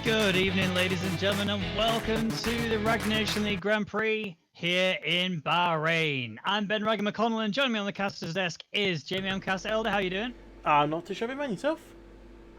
Good evening, ladies and gentlemen, and welcome to the Rwagnation League Grand Prix here in Bahrain. I'm Ben Raggan McConnell, and joining me on the caster's desk is Jamie Uncast Elder. How are you doing? Not too shabby, man. Yourself?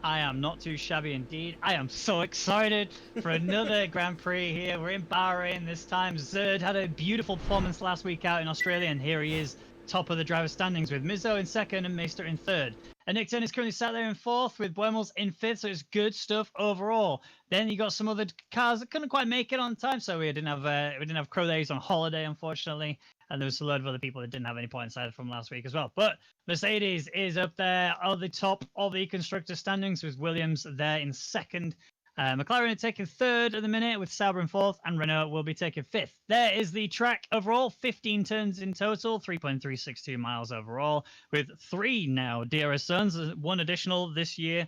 I am not too shabby indeed. I am so excited for another Grand Prix here. We're in Bahrain this time. Zerd had a beautiful performance last week out in Australia, and here he is, top of the driver standings with Mizzo in second and Meister in third. And Nick Turner is currently sat there in fourth with Buemels in fifth, so it's good stuff overall. Then you got some other cars that couldn't quite make it on time, so we didn't have Crow Days on holiday, unfortunately, and there was a load of other people that didn't have any points either from last week as well. But Mercedes is up there at the top of the constructor standings with Williams there in second. McLaren are taking third at the minute with Sauber in fourth, and Renault will be taking fifth. There is the track overall, 15 turns in total, 3.362 miles overall, with 3 now DRS zones, 1 additional this year.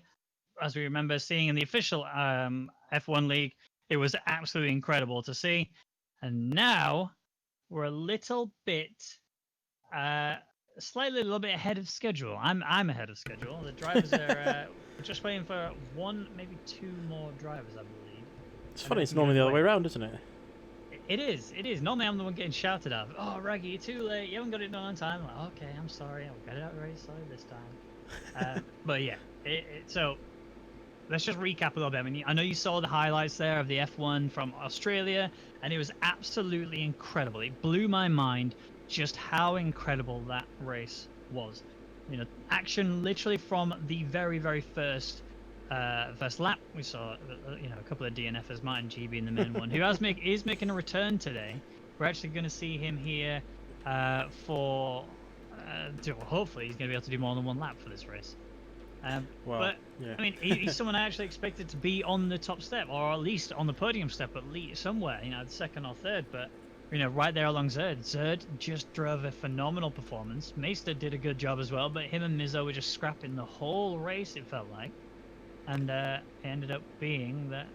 As we remember seeing in the official F1 League, it was absolutely incredible to see. And now we're a little bit, slightly a little bit ahead of schedule. I'm ahead of schedule. The drivers are just waiting for 1, maybe 2 more drivers, I believe. It's funny. It's normally the other way around, isn't it? It is. Normally I'm the one getting shouted at. Oh, Raggy, you're too late. You haven't got it done on time. I'm like, okay, I'm sorry. I'll get it out very slowly this time. But yeah, so let's just recap a little bit. I mean, I know you saw the highlights there of the F1 from Australia, and it was absolutely incredible. It blew my mind just how incredible that race was. You know, action literally from the very, very first lap. We saw, a couple of DNFers, Martin G being the main one, who is making a return today. We're actually going to see him here hopefully he's going to be able to do more than 1 lap for this race. But yeah. I mean, he's someone I actually expected to be on the top step, or at least on the podium step, at least somewhere, second or third. But right there along Zerd. Zerd just drove a phenomenal performance. Meister did a good job as well, but him and Mizzo were just scrapping the whole race, it felt like. And it ended up being that,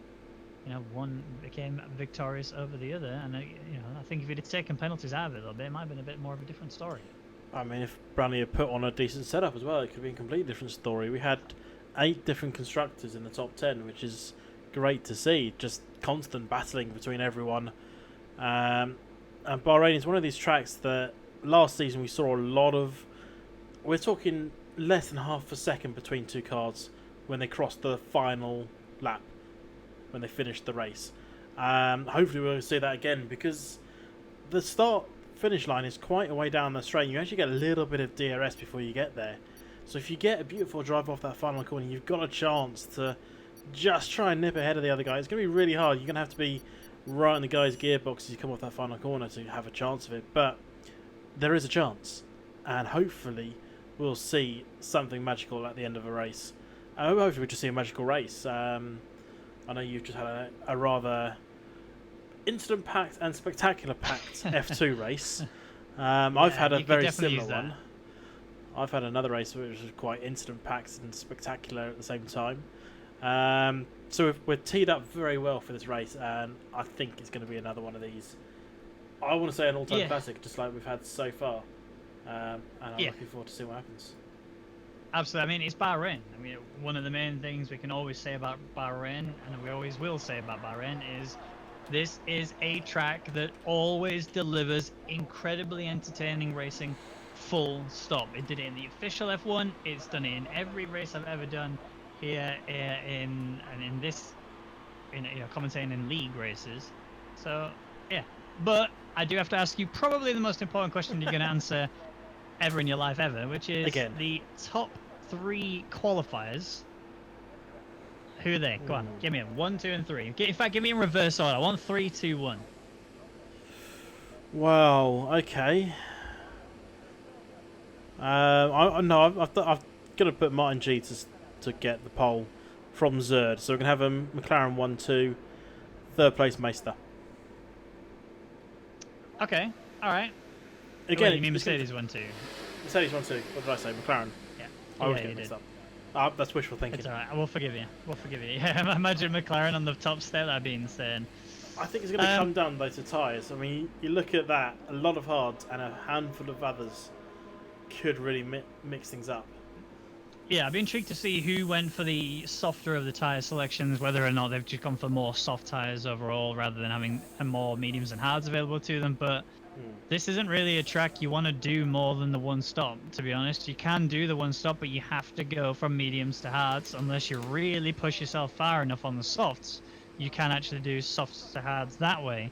one became victorious over the other. And, I think if he'd taken penalties out of it a little bit, it might have been a bit more of a different story. I mean, if Branley had put on a decent setup as well, it could be a completely different story. We had 8 different constructors in the top 10, which is great to see. Just constant battling between everyone. And Bahrain is one of these tracks that last season we saw a lot of. We're talking less than half a second between 2 cars when they crossed the final lap, when they finished the race. Hopefully we'll see that again, because the start-finish line is quite a way down the straight. You actually get a little bit of DRS before you get there. So if you get a beautiful drive off that final corner, you've got a chance to just try and nip ahead of the other guy. It's going to be really hard. You're going to have to be right in the guy's gearbox as you come off that final corner to have a chance of it. But there is a chance. And hopefully we'll see something magical at the end of a race. Hopefully we'll just see a magical race. I know you've just had a rather incident-packed and spectacular-packed F2 race. I've had a very similar one. I've had another race which was quite incident-packed and spectacular at the same time. So we're teed up very well for this race, and I think it's going to be another one of these. I want to say an all-time classic, just like we've had so far. And I'm looking forward to see what happens. Absolutely. I mean, it's Bahrain. I mean, one of the main things we can always say about Bahrain, and we always will say about Bahrain, is this is a track that always delivers incredibly entertaining racing, full stop. It did it in the official F1. It's done it in every race I've ever done here in commentating in league races. So, yeah. But I do have to ask you probably the most important question you're going to answer ever in your life ever, which is again the top 3 qualifiers. Who are they? Go on, give me them. 1, 2, and 3. In fact, give me in reverse order. 1, 3, 2, 1. Wow. Okay. I've got to put Martin G to get the pole from Zerd. So we're gonna have a McLaren 1, 2, third place Meister. Okay. All right. Again, wait, you mean Mercedes 1, 2? Mercedes 1, 2. What did I say? McLaren. Yeah. I always get mixed up. That's wishful thinking. It's alright, we'll forgive you. Yeah, imagine McLaren on the top step, that'd be insane. I think it's going to come down though to tyres. I mean, you look at that, a lot of hards and a handful of others could really mix things up. Yeah, I'd be intrigued to see who went for the softer of the tyre selections, whether or not they've just gone for more soft tyres overall rather than having more mediums and hards available to them. But this isn't really a track you want to do more than the one stop, to be honest. You can do the one stop, but you have to go from mediums to hards unless you really push yourself far enough on the softs. You can actually do softs to hards that way.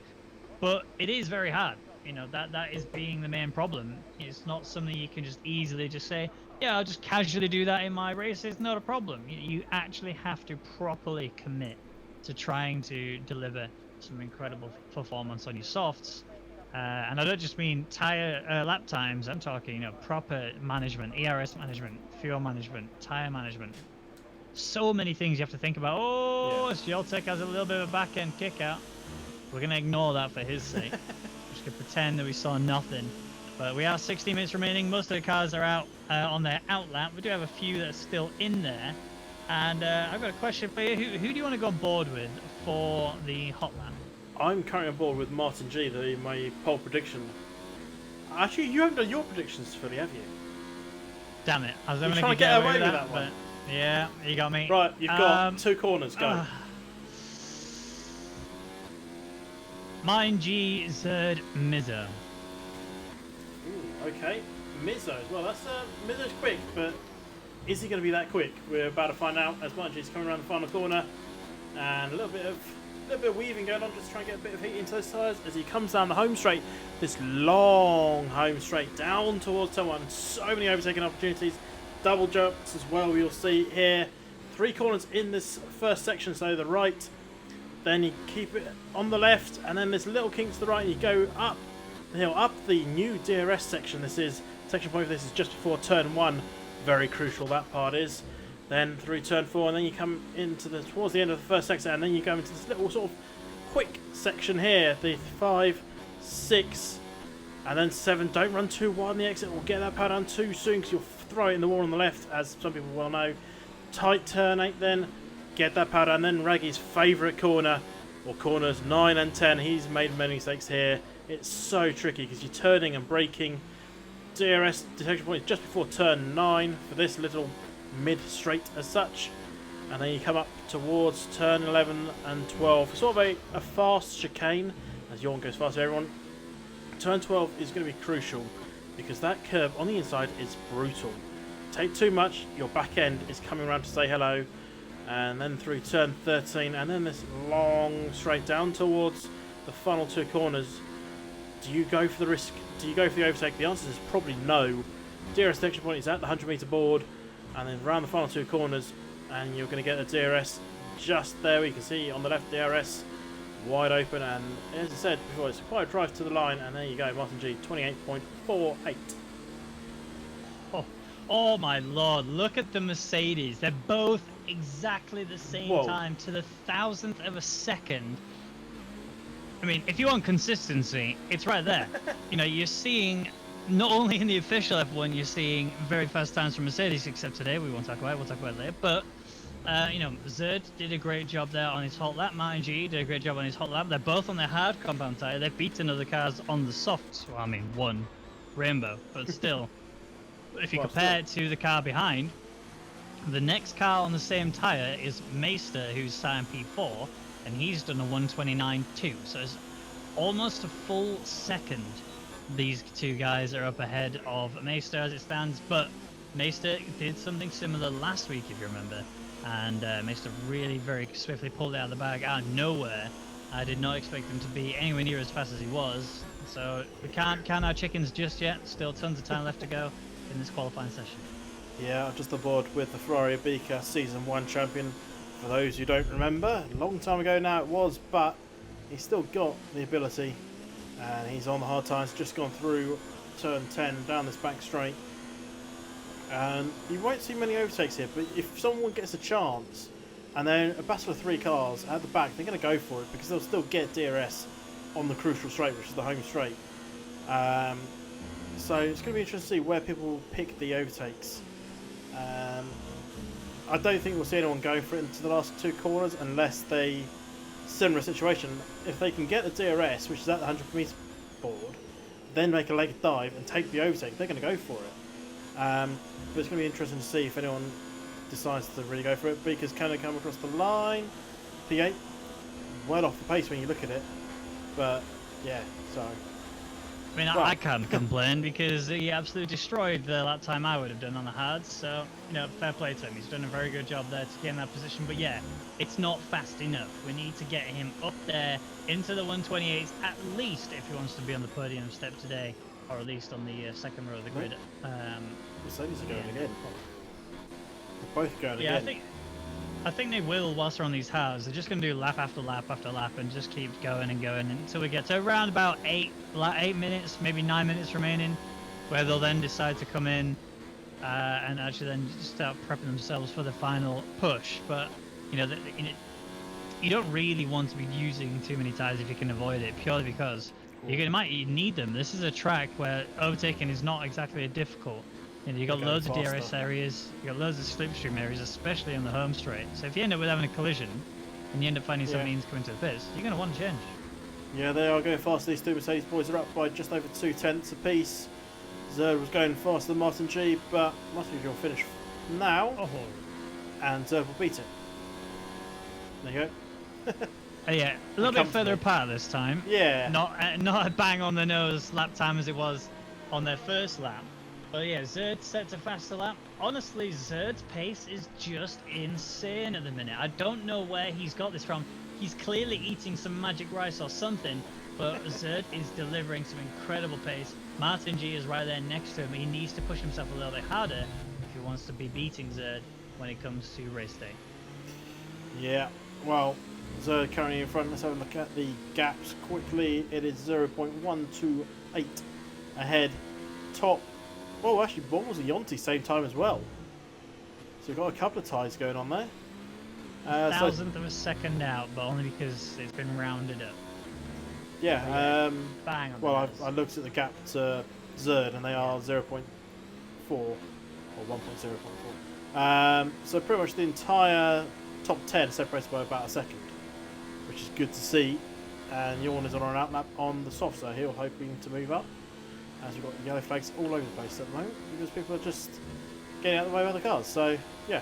But it is very hard. You know, that is being the main problem. It's not something you can just easily just say, yeah, I'll just casually do that in my race. It's not a problem. You actually have to properly commit to trying to deliver some incredible performance on your softs. And I don't just mean tire lap times. I'm talking, you know, proper management, ERS management, fuel management, tire management. So many things you have to think about. Oh, Sheltek has a little bit of a back end kick out. We're gonna ignore that for his sake. Just gonna pretend that we saw nothing. But we have 60 minutes remaining. Most of the cars are out on their out lap. We do have a few that are still in there. And I've got a question for you. Who do you want to go on board with for the hot lap? I'm currently on board with Martin G, my pole prediction. Actually, you haven't done your predictions fully, have you? Damn it. I was You're going trying to get away with that one. But yeah, you got me. Right, you've got 2 corners, go. Mine G, Zerd, Mizzo. Ooh, okay. Mizzo as well. That's Mizzo's quick, but is he going to be that quick? We're about to find out as Martin G's coming around the final corner, and a little bit of weaving going on just to try and get a bit of heat into those tyres as he comes down the home straight. This long home straight down towards turn 1. So many overtaking opportunities, double jumps as well. You'll see here 3 corners in this first section. So the right, then you keep it on the left, and then this little kink to the right, and you go up the hill, up the new DRS section. This is section point. This is just before turn 1. Very crucial that part is. Then through turn 4, and then you come into towards the end of the first section, and then you go into this little sort of quick section here. The 5, 6, and then 7. Don't run too wide on the exit, or get that power down too soon, because you'll throw it in the wall on the left, as some people well know. Tight turn 8, then get that power down. Then Raggy's favourite corner, or corners 9 and 10. He's made many mistakes here. It's so tricky because you're turning and braking. DRS detection point is just before turn 9 for this little mid-straight as such, and then you come up towards turn 11 and 12, sort of a fast chicane as Jorn goes fast. Everyone, turn 12 is going to be crucial because that curve on the inside is brutal. Take too much, your back end is coming around to say hello, and then through turn 13, and then this long straight down towards the final 2 corners. Do you go for the risk? Do you go for the overtake? The answer is probably no. DRS detection point is at the 100-meter board, and then around the final 2 corners, and you're going to get a DRS just there. We can see on the left DRS wide open, and as I said before, it's quite a drive to the line, and there you go, Martin G, 28.48. Oh my lord, look at the Mercedes. They're both exactly the same time to the 1,000th of a second. I mean, if you want consistency, it's right there. You know, you're seeing, not only in the official F1, you're seeing very fast times from Mercedes, except today, we won't talk about it, we'll talk about it later. But, you know, Zerd did a great job there on his hot lap. Martin G did a great job on his hot lap. They're both on their hard compound tyre. They've beaten other cars on the softs. Well, I mean, one Rainbow, but still. If you compare it to the car behind, the next car on the same tyre is Meister, who's starting P4, and he's done a 129.2. So it's almost a full second these 2 guys are up ahead of Meister as it stands. But Meister did something similar last week, if you remember, and Meister really very swiftly pulled it out of the bag out of nowhere. I did not expect him to be anywhere near as fast as he was. So we can't count our chickens just yet. Still tons of time left to go in this qualifying session. Yeah, I'm just aboard with the Ferrari Ibiza Season 1 champion. For those who don't remember, a long time ago now it was, but he's still got the ability, and he's on the hard tyres, just gone through turn 10 down this back straight, and you won't see many overtakes here, but if someone gets a chance and then a battle of 3 cars at the back, they're going to go for it because they'll still get DRS on the crucial straight, which is the home straight. So it's going to be interesting to see where people pick the overtakes. I don't think we'll see anyone go for it into the last 2 corners unless they, similar situation, if they can get the DRS, which is at the 100-meter board, then make a leg dive and take the overtake, they're going to go for it. But it's going to be interesting to see if anyone decides to really go for it. Beaker's kind of come across the line. P8, well off the pace when you look at it. But, yeah, so... I mean, I can't complain because he absolutely destroyed the lap time I would have done on the hards. So, you know, fair play to him. He's done a very good job there to get in that position. But yeah, it's not fast enough. We need to get him up there into the 128s at least if he wants to be on the podium step today, or at least on the second row of the grid. Mercedes are going again. They're both going again. I think they will whilst they're on these halves. They're just going to do lap after lap after lap and just keep going and going until we get to around about 8 minutes, maybe 9 minutes remaining, where they'll then decide to come in and actually then just start prepping themselves for the final push. But, you know, you don't really want to be using too many tyres if you can avoid it, purely because you might need them. This is a track where overtaking is not exactly difficult. You know, you got loads of DRS areas, you got loads of slipstream areas, especially on the home straight. So if you end up with having a collision, and you end up finding some means coming to the pits, you're going to want to change. Yeah, they are going fast. These two Mercedes boys are up by just over 2/10 apiece. Zerd was going faster than Martin G, but Martin G will finish now, and Zerd will beat it. There you go. Yeah, a little bit further apart this time. Yeah. Not a bang on the nose lap time as it was on their first lap. But yeah, Zerd sets a faster lap. Honestly, Zerd's pace is just insane at the minute. I don't know where he's got this from. He's clearly eating some magic rice or something, but Zerd is delivering some incredible pace. Martin G is right there next to him. He needs to push himself a little bit harder if he wants to be beating Zerd when it comes to race day. Yeah, well, Zerd currently in front. Let's have a look at the gaps quickly. It is 0.128 ahead. Top. Oh, actually, Bommels and Yonti same time as well. So we've got a couple of ties going on there. Thousandth of a second out, but only because it's been rounded up. Yeah. Bang on well, I looked at the gap to Zerd, and they are 0.4 or 1.0.4. So pretty much the entire top 10 separated by about a second, which is good to see. And Yorn is on an outlap on the soft, so he'll hoping to move up. As we've got yellow flags all over the place at the moment because people are just getting out of the way of the cars. So, yeah.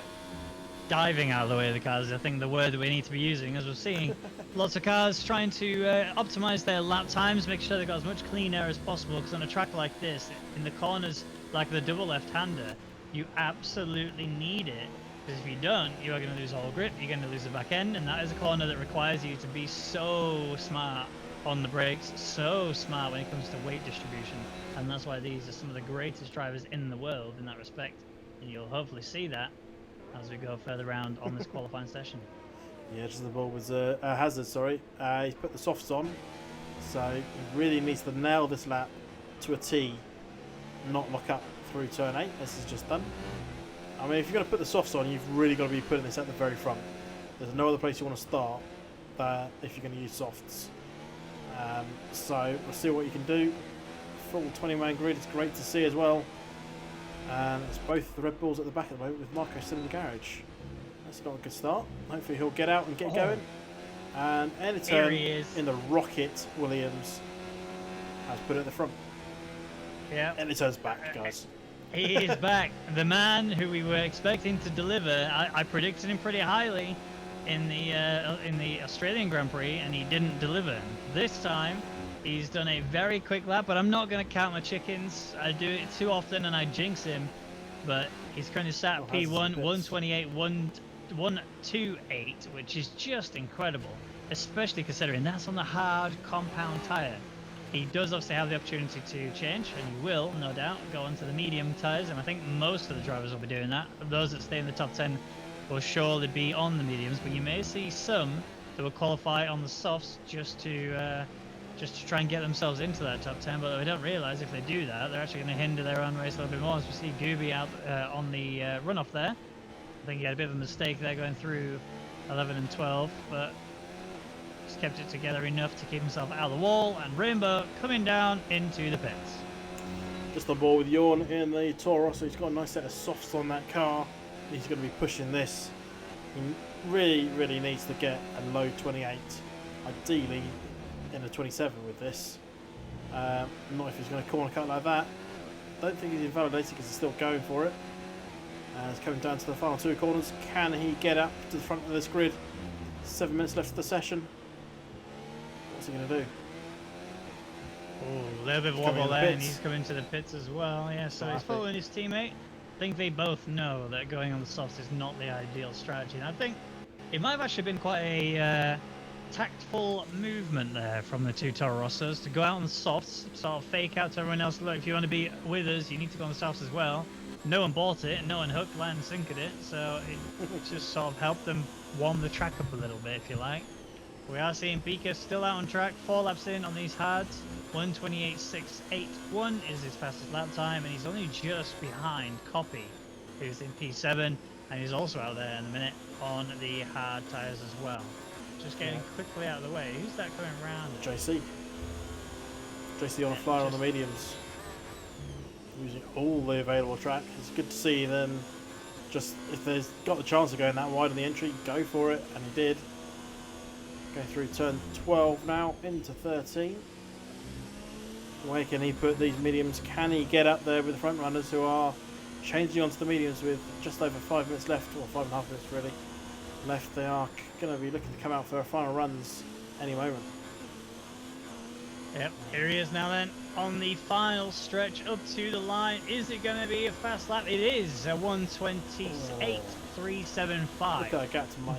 Diving out of the way of the cars, I think the word that we need to be using, as we're seeing lots of cars trying to optimize their lap times, make sure they've got as much clean air as possible, because on a track like this, in the corners like the double left-hander, you absolutely need it, because if you don't, you are going to lose all grip, you're going to lose the back end, and that is a corner that requires you to be so smart on the brakes, so smart when it comes to weight distribution, and that's why these are some of the greatest drivers in the world in that respect, and you'll hopefully see that as we go further round on this qualifying session. Yeah, just the ball was Hazard, sorry. He's put the softs on, so he really needs to nail this lap to a T, not lock up through turn 8. This is just done. I mean, if you're going to put the softs on, you've really got to be putting this at the very front. There's no other place you want to start if you're going to use softs. So we'll see what you can do. Full 20-man grid, it's great to see as well. And it's both the Red Bulls at the back at the moment with Marco still in the garage. That's not a good start. Hopefully he'll get out and get going. And any turn in the rocket, Williams has put it at the front. Yeah. And it turns back, guys. He is back. The man who we were expecting to deliver. I predicted him pretty highly in the Australian Grand Prix, and he didn't deliver. This time, he's done a very quick lap, but I'm not going to count my chickens. I do it too often and I jinx him. But he's currently sat at P1, 128, 128, which is just incredible, especially considering that's on the hard compound tyre. He does obviously have the opportunity to change, and he will, no doubt, go onto the medium tyres, and I think most of the drivers will be doing that. Those that stay in the top 10 will surely be on the mediums, but you may see some that will qualify on the softs just to try and get themselves into that top 10, but they don't realise if they do that, they're actually going to hinder their own race a little bit more. As we see Gooby out on the runoff there. I think he had a bit of a mistake there going through 11 and 12, but just kept it together enough to keep himself out of the wall, and Rainbow coming down into the pits. Just on board with Yorn in the Toro, so he's got a nice set of softs on that car. He's going to be pushing this. He really, really needs to get a low 28, ideally in a 27 with this. Not if he's going to corner cut like that. Don't think he's invalidated because he's still going for it. He's coming down to the final 2 corners. Can he get up to the front of this grid? 7 minutes left of the session. What's he going to do? Oh, a little bit of wobble there, and he's coming to the pits as well. Yeah, so he's following his teammate. I think they both know that going on the softs is not the ideal strategy. And I think it might have actually been quite a tactful movement there from the two Toro Rossos to go out on the softs, sort of fake out to everyone else. Look, if you want to be with us, you need to go on the softs as well. No one bought it, no one hooked, line, and sinkered it, so it just sort of helped them warm the track up a little bit, if you like. We are seeing Beaker still out on track, 4 laps in on these hards. 1:28.681 is his fastest lap time, and he's only just behind Copy, who's in P7, and he's also out there in a minute on the hard tyres as well. Just getting quickly out of the way. Who's that coming around? JC. JC on a flyer on the mediums. Using all the available track. It's good to see them. Just if they've got the chance of going that wide on the entry, go for it, and he did. Go through turn 12 now into 13. Where can he put these mediums? Can he get up there with the front runners who are changing onto the mediums with just over 5 minutes left, or 5.5 minutes really left? They are going to be looking to come out for final runs any moment. Yep, here he is now then on the final stretch up to the line. Is it going to be a fast lap? It is a 1:28.375. Look at that gap to Mike.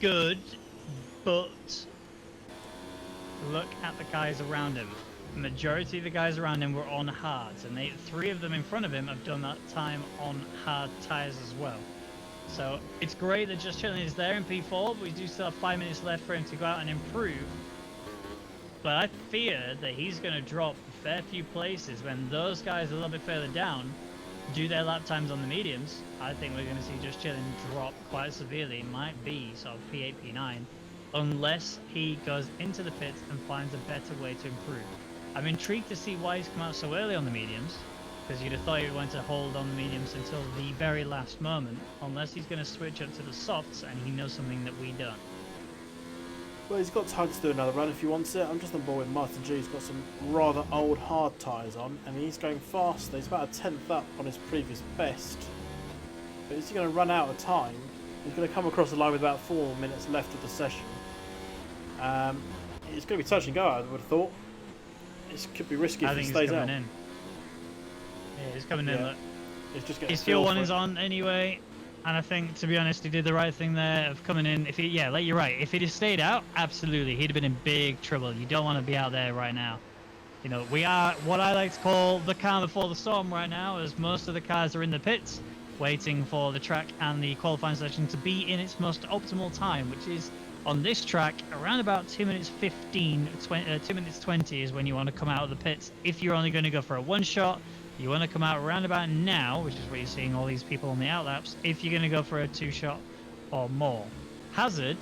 Good, but look at the guys around him. The majority of the guys around him were on hards, and 3 of them in front of him have done that time on hard tyres as well. So it's great that Just Chilling is there in P4, but we do still have 5 minutes left for him to go out and improve. But I fear that he's going to drop a fair few places when those guys a little bit further down do their lap times on the mediums. I think we're going to see Just Chilling drop quite severely. It might be sort of P8, P9, unless he goes into the pits and finds a better way to improve. I'm intrigued to see why he's come out so early on the mediums, because you'd have thought he would want to hold on the mediums until the very last moment, unless he's going to switch up to the softs and he knows something that we don't. Well, he's got time to do another run if he wants it. I'm just on board with Martin G. He's got some rather old hard tyres on, and he's going fast. He's about a 10th up on his previous best. But is he going to run out of time? He's going to come across the line with about 4 minutes left of the session. It's going to be touch and go, I would have thought. It could be risky if he stays out. In. Yeah, he's coming in. Look. His fuel one is on anyway. And I think, to be honest, he did the right thing there of coming in. If he, like you're right. If he'd have stayed out, absolutely, he'd have been in big trouble. You don't want to be out there right now. You know, we are what I like to call the calm before the storm right now, as most of the cars are in the pits, waiting for the track and the qualifying session to be in its most optimal time, which is on this track around about 2 minutes 15, 2 minutes 20 is when you want to come out of the pits. If you're only going to go for a one shot, you want to come out around about now, which is where you're seeing all these people on the outlaps, if you're going to go for a 2-shot or more. Hazard,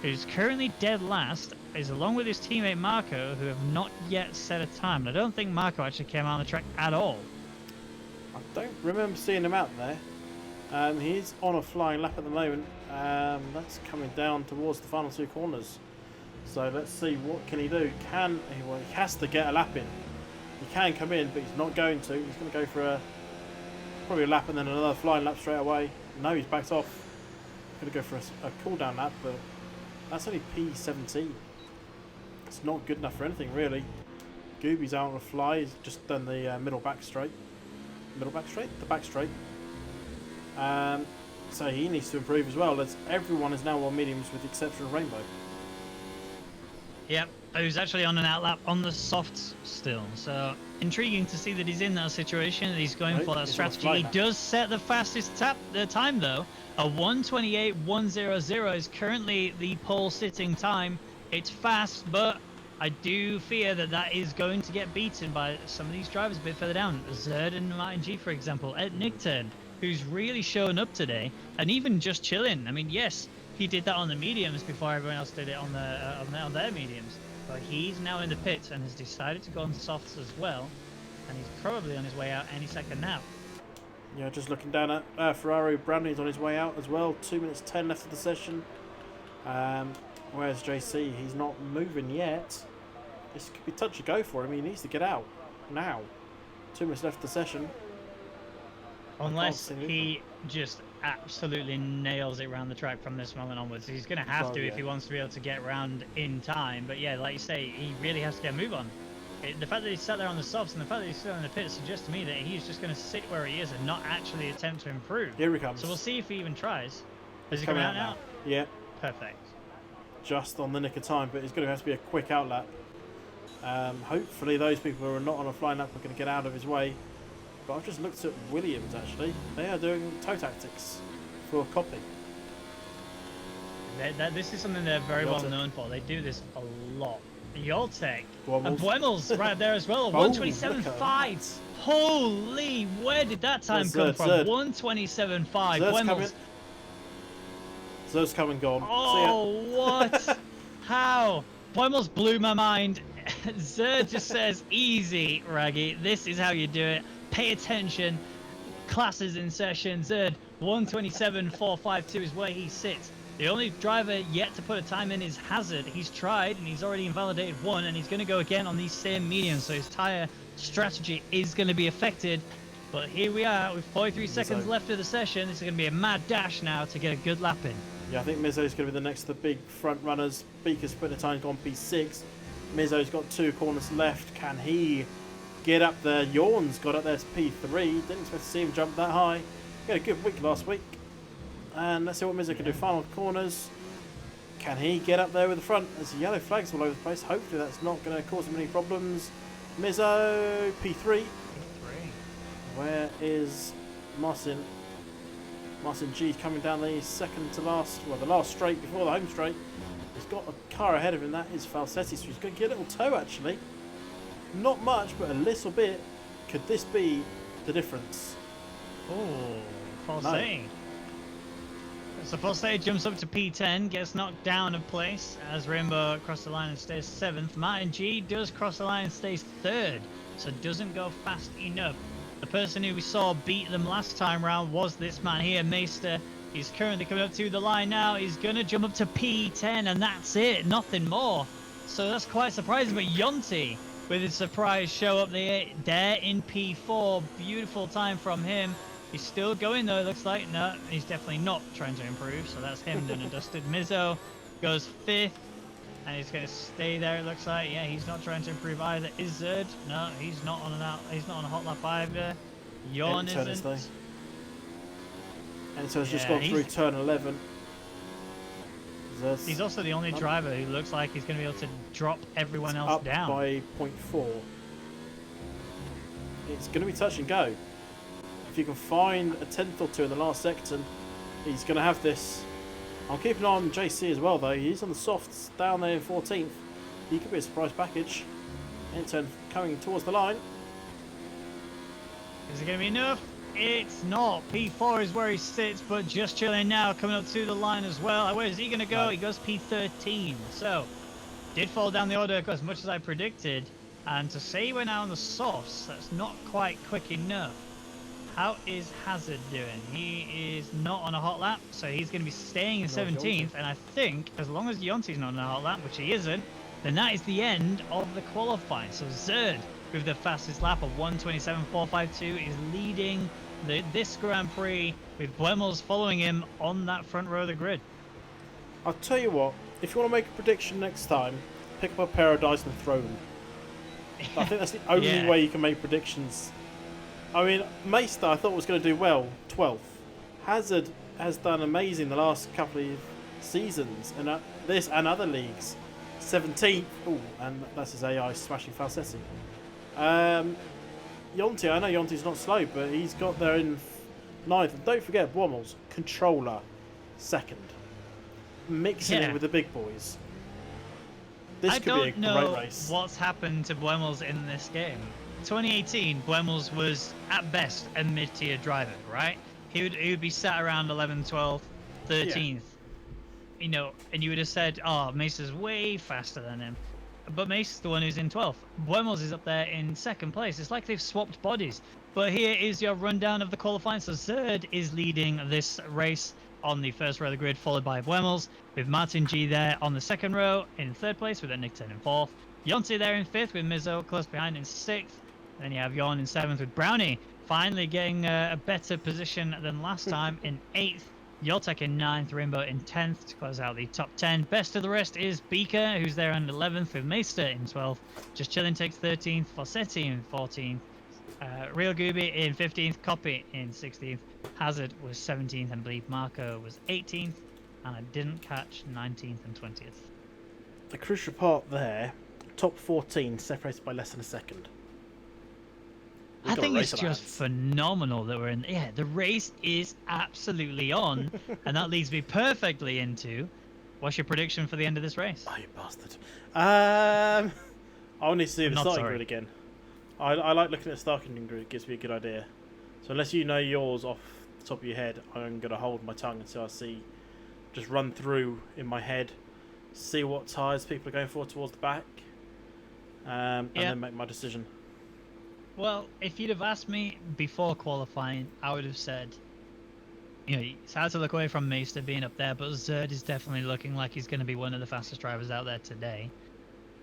who's currently dead last, is along with his teammate Marco, who have not yet set a time. And I don't think Marco actually came out on the track at all. I don't remember seeing him out there. He's on a flying lap at the moment. That's coming down towards the final 2 corners. So let's see, what can he do? Well, he has to get a lap in. He can come in, but he's not going to. He's going to go for probably a lap and then another flying lap straight away. No, he's backed off. Going to go for a cool down lap, but that's only P17. It's not good enough for anything really. Gooby's out on a fly. He's just done the middle back straight. The back straight. So he needs to improve as well. As everyone is now on mediums with the exception of Rainbow. Yep, who's actually on an outlap on the softs still. So intriguing to see that he's in that situation, that he's going for that strategy. He does set the fastest time though. A 1:28.100 is currently the pole sitting time. It's fast, but I do fear that that is going to get beaten by some of these drivers a bit further down. Zerd and Martin G, for example, at Nickturn, who's really shown up today, and even Just Chilling. I mean, yes, he did that on the mediums before everyone else did it on their mediums, but he's now in the pits and has decided to go on softs as well, and he's probably on his way out any second now. Yeah, just looking down at Ferrari, Brandon's on his way out as well. 2 minutes 10 left of the session. Whereas JC, he's not moving yet. This could be touch and go for him. He needs to get out now. 2 minutes left of the session. Unless he just absolutely nails it around the track from this moment onwards. He's going to have to if he wants to be able to get around in time. But yeah, like you say, he really has to get a move on. The fact that he's sat there on the softs and the fact that he's still in the pit suggests to me that he's just going to sit where he is and not actually attempt to improve. Here he comes. So we'll see if he even tries. Is he coming coming out now? Yeah. Perfect. Just on the nick of time, but it's going to have to be a quick outlap. Hopefully those people who are not on a flying lap are going to get out of his way. But I've just looked at Williams, actually. They are doing toe tactics for copy. This is something they're very well known for. They do this a lot. Yoltek and Buemels right there as well. 127.5. Holy, where did that time come from? 127.5. Buemels. Zerd's come and gone. Oh, what? How? Buemels blew my mind. Zerd just says, easy, Raggy. This is how you do it. Pay attention. Classes in session. Zerd, 127.452 is where he sits. The only driver yet to put a time in is Hazard. He's tried and he's already invalidated one, and he's going to go again on these same mediums, so his tyre strategy is going to be affected. But here we are with 43 seconds left of the session. This is going to be a mad dash now to get a good lap in. Yeah, I think Mizzo's going to be the next of the big front runners. Beaker's putting a time on P6. Mizzo's got 2 corners left. Can he get up there? Yawn's got up there to P3. Didn't expect to see him jump that high. He had a good week last week. And let's see what Mizzo can do. Final corners. Can he get up there with the front? There's yellow flags all over the place. Hopefully that's not going to cause him any problems. Mizzo, P3. Where is Martin? Martin G coming down the second to last, well, the last straight before the home straight. He's got a car ahead of him. That is Falsetti, so he's going to get a little toe actually. Not much, but a little bit. Could this be the difference? Oh, Falsetti. No. So Falsetti jumps up to P10, gets knocked down a place as Rainbow across the line and stays 7th. Martin G does cross the line and stays 3rd, so doesn't go fast enough. The person who we saw beat them last time round was this man here, Meister. He's currently coming up to the line now. He's going to jump up to P10, and that's it. Nothing more. So that's quite surprising. But Yonti, with his surprise show up there in P4. Beautiful time from him. He's still going, though, it looks like. No, he's definitely not trying to improve. So that's him done and dusted. Mizzo goes 5th. And he's going to stay there, it looks like. Yeah, he's not trying to improve either. Is Zerd? No, he's not on he's not on a hot lap either. Yawn isn't. And so he's just gone through turn 11. He's also the only driver who looks like he's going to be able to drop everyone else down. By 0.4. It's going to be touch and go. If you can find a 10th or 2 in the last section, he's going to have this. I'll keep an eye on JC as well, though. He's on the softs down there in 14th. He could be a surprise package. Intern coming towards the line. Is it going to be enough? It's not. P4 is where he sits, but just chilling now, coming up to the line as well. Where is he going to go? He goes P13. So, did fall down the order as much as I predicted. And to say we're now on the softs, that's not quite quick enough. How is Hazard doing? He is not on a hot lap, so he's going to be staying in 17th. And I think as long as Yonti's not on a hot lap, which he isn't, then that is the end of the qualifying. So Zerd, with the fastest lap of 1:27.452, is leading this Grand Prix, with Buemels following him on that front row of the grid. I'll tell you what, if you want to make a prediction next time, pick up a pair of dice and throw them. I think that's the only way you can make predictions. I mean, Meister I thought was going to do well, 12th. Hazard has done amazing the last couple of seasons, and this and other leagues. 17th, oh, and that's his AI smashing Falsetti. Yonti, I know Yonti's not slow, but he's got there in 9th. And don't forget, Buemels, controller, 2nd. Mixing it with the big boys. This could be a great race. I don't know what's happened to Buemels in this game. 2018, Buemels was at best a mid-tier driver, right? He would be sat around 11th, 12th, 13th. Yeah. You know, and you would have said, oh, Mesa's way faster than him. But Mesa's the one who's in 12th. Buemels is up there in 2nd place. It's like they've swapped bodies. But here is your rundown of the qualifying. So Zerd is leading this race on the first row of the grid, followed by Buemels, with Martin G there on the 2nd row in 3rd place, with Nick 10 in 4th. Yonti there in 5th, with Mizzo close behind in 6th. Then you have Yon in 7th with Brownie finally getting a better position than last time in 8th. Yoltek in 9th, Rainbow in 10th to close out the top 10. Best of the rest is Beaker, who's there in 11th, with Meister in 12th. Just Chillin takes 13th, Fossetti in 14th. Real Gooby in 15th, Copy in 16th. Hazard was 17th, and I believe Marco was 18th. And I didn't catch 19th and 20th. The crucial part there, top 14 separated by less than a second. I think it's just phenomenal that we're in. Yeah, the race is absolutely on, and that leads me perfectly into. What's your prediction for the end of this race? Oh, you bastard! I want to see the starting grid again. I like looking at the starting grid. It gives me a good idea. So unless you know yours off the top of your head, I'm going to hold my tongue until I see. Just run through in my head, see what tyres people are going for towards the back, and then make my decision. Well, if you'd have asked me before qualifying, I would have said, it's hard to look away from Meister being up there, but Zerd is definitely looking like he's going to be one of the fastest drivers out there today.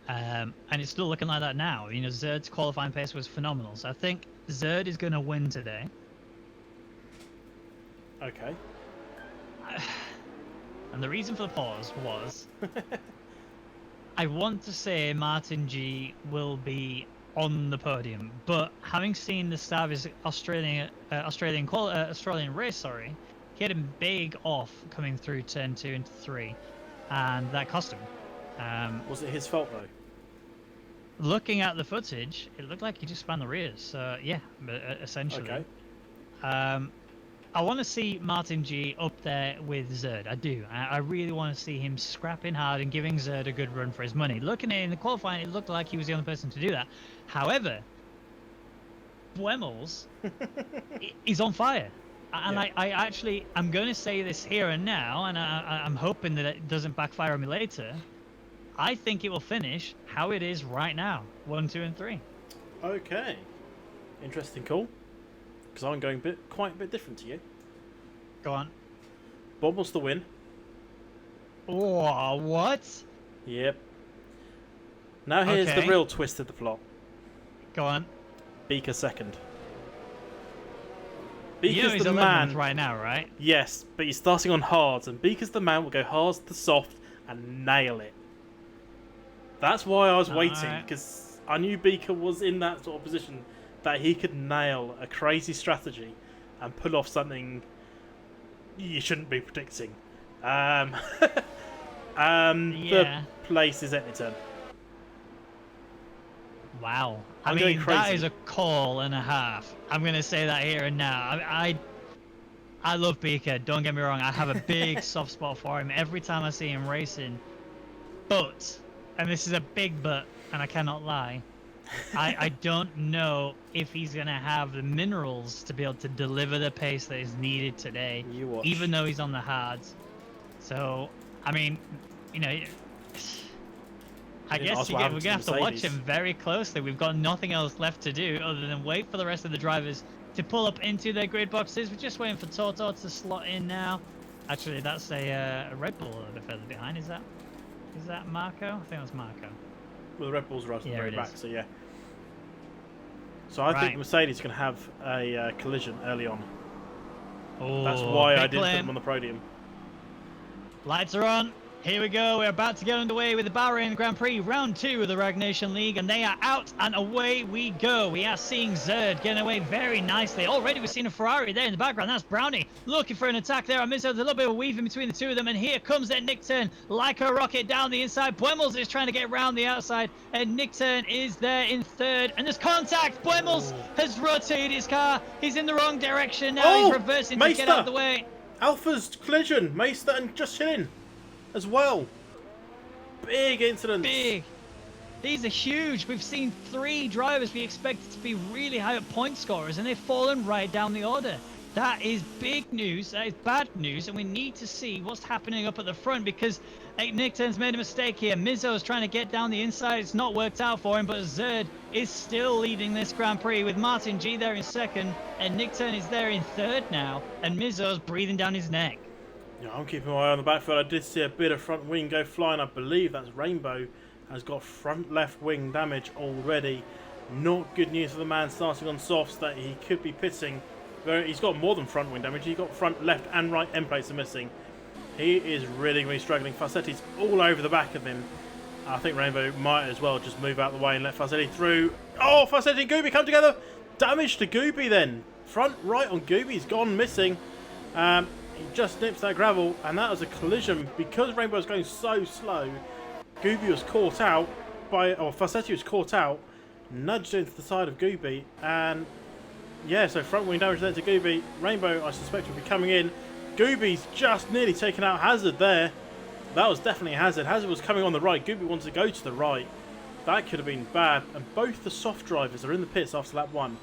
And it's still looking like that now. Zerd's qualifying pace was phenomenal, so I think Zerd is going to win today. Okay. And the reason for the pause was I want to say Martin G will be on the podium, but having seen the start of his Australian race, he had a big off coming through turn 2 into 3, and that cost him. Was it his fault though? Looking at the footage, it looked like he just spun the rears. So yeah, essentially. Okay. I want to see Martin G up there with Zerd. I do. I really want to see him scrapping hard and giving Zerd a good run for his money. Looking at it in the qualifying, it looked like he was the only person to do that. However, Buemels is on fire. And yeah. I'm going to say this here and now, and I'm hoping that it doesn't backfire on me later. I think it will finish how it is right now. 1, 2, and 3. Okay. Interesting call. Because I'm going quite a bit different to you. Go on. Buemels to win. Oh, what? Yep. Now here's the real twist of the plot. Go on. Beaker second. Beaker's he's the man right now, right? Yes, but he's starting on hards, and Beaker's the man will go hard to soft and nail it. That's why I was waiting, because I knew Beaker was in that sort of position that he could nail a crazy strategy and pull off something you shouldn't be predicting. The place is Etnington. Wow. I mean, that is a call and a half. I'm going to say that here and now. I love Beaker, don't get me wrong. I have a big soft spot for him every time I see him racing. But, and this is a big but, and I cannot lie, I don't know if he's going to have the minerals to be able to deliver the pace that is needed today, even though he's on the hards. So, I mean, I guess we're going to have to watch him very closely. We've got nothing else left to do other than wait for the rest of the drivers to pull up into their grid boxes. We're just waiting for Toto to slot in now. Actually, that's a Red Bull a little bit further behind. Is that Marco? I think that's Marco. Well, the Red Bull's right at the very back, so yeah. So I think Mercedes is going to have a collision early on. Oh, that's why I didn't put them on the podium. Lights are on. Here we go. We're about to get underway with the Bahrain Grand Prix, round 2 of the Rwagnation League, and they are out and away we go. We are seeing Zerd getting away very nicely. Already we've seen a Ferrari there in the background. That's Brownie looking for an attack there. I missed a little bit of a weave in between the two of them, and here comes their Nick Turn like a rocket down the inside. Buemels is trying to get around the outside, and Nick Turn is there in third, and there's contact. Buemels has rotated his car. He's in the wrong direction now. He's reversing to get out of the way. Alpha's collision. Meister and Just Chillin as well. Big incident. Big. These are huge. We've seen 3 drivers we expected to be really high up point scorers, and they've fallen right down the order. That is big news. That is bad news, and we need to see what's happening up at the front, because Nick Turn's made a mistake here. Mizzo's trying to get down the inside. It's not worked out for him, but Zerd is still leading this Grand Prix with Martin G there in second, and Nick Turn is there in third now, and Mizzo's breathing down his neck. Yeah, I'm keeping my eye on the backfield. I did see a bit of front wing go flying. I believe that's Rainbow has got front left wing damage already. Not good news for the man starting on softs that he could be pitting. He's got more than front wing damage. He's got front, left and right end plates are missing. He is really struggling. Fassetti's all over the back of him. I think Rainbow might as well just move out of the way and let Fassetti through. Oh, Fassetti and Gooby come together. Damage to Gooby then. Front right on Gooby's gone missing. He just nips that gravel, and that was a collision. Because Rainbow was going so slow, Gooby was caught out or Fassetti was caught out, nudged into the side of Gooby, and yeah, so front wing damage there to Gooby. Rainbow, I suspect, will be coming in. Gooby's just nearly taken out Hazard there. That was definitely a Hazard. Hazard was coming on the right. Gooby wanted to go to the right. That could have been bad. And both the soft drivers are in the pits after lap 1.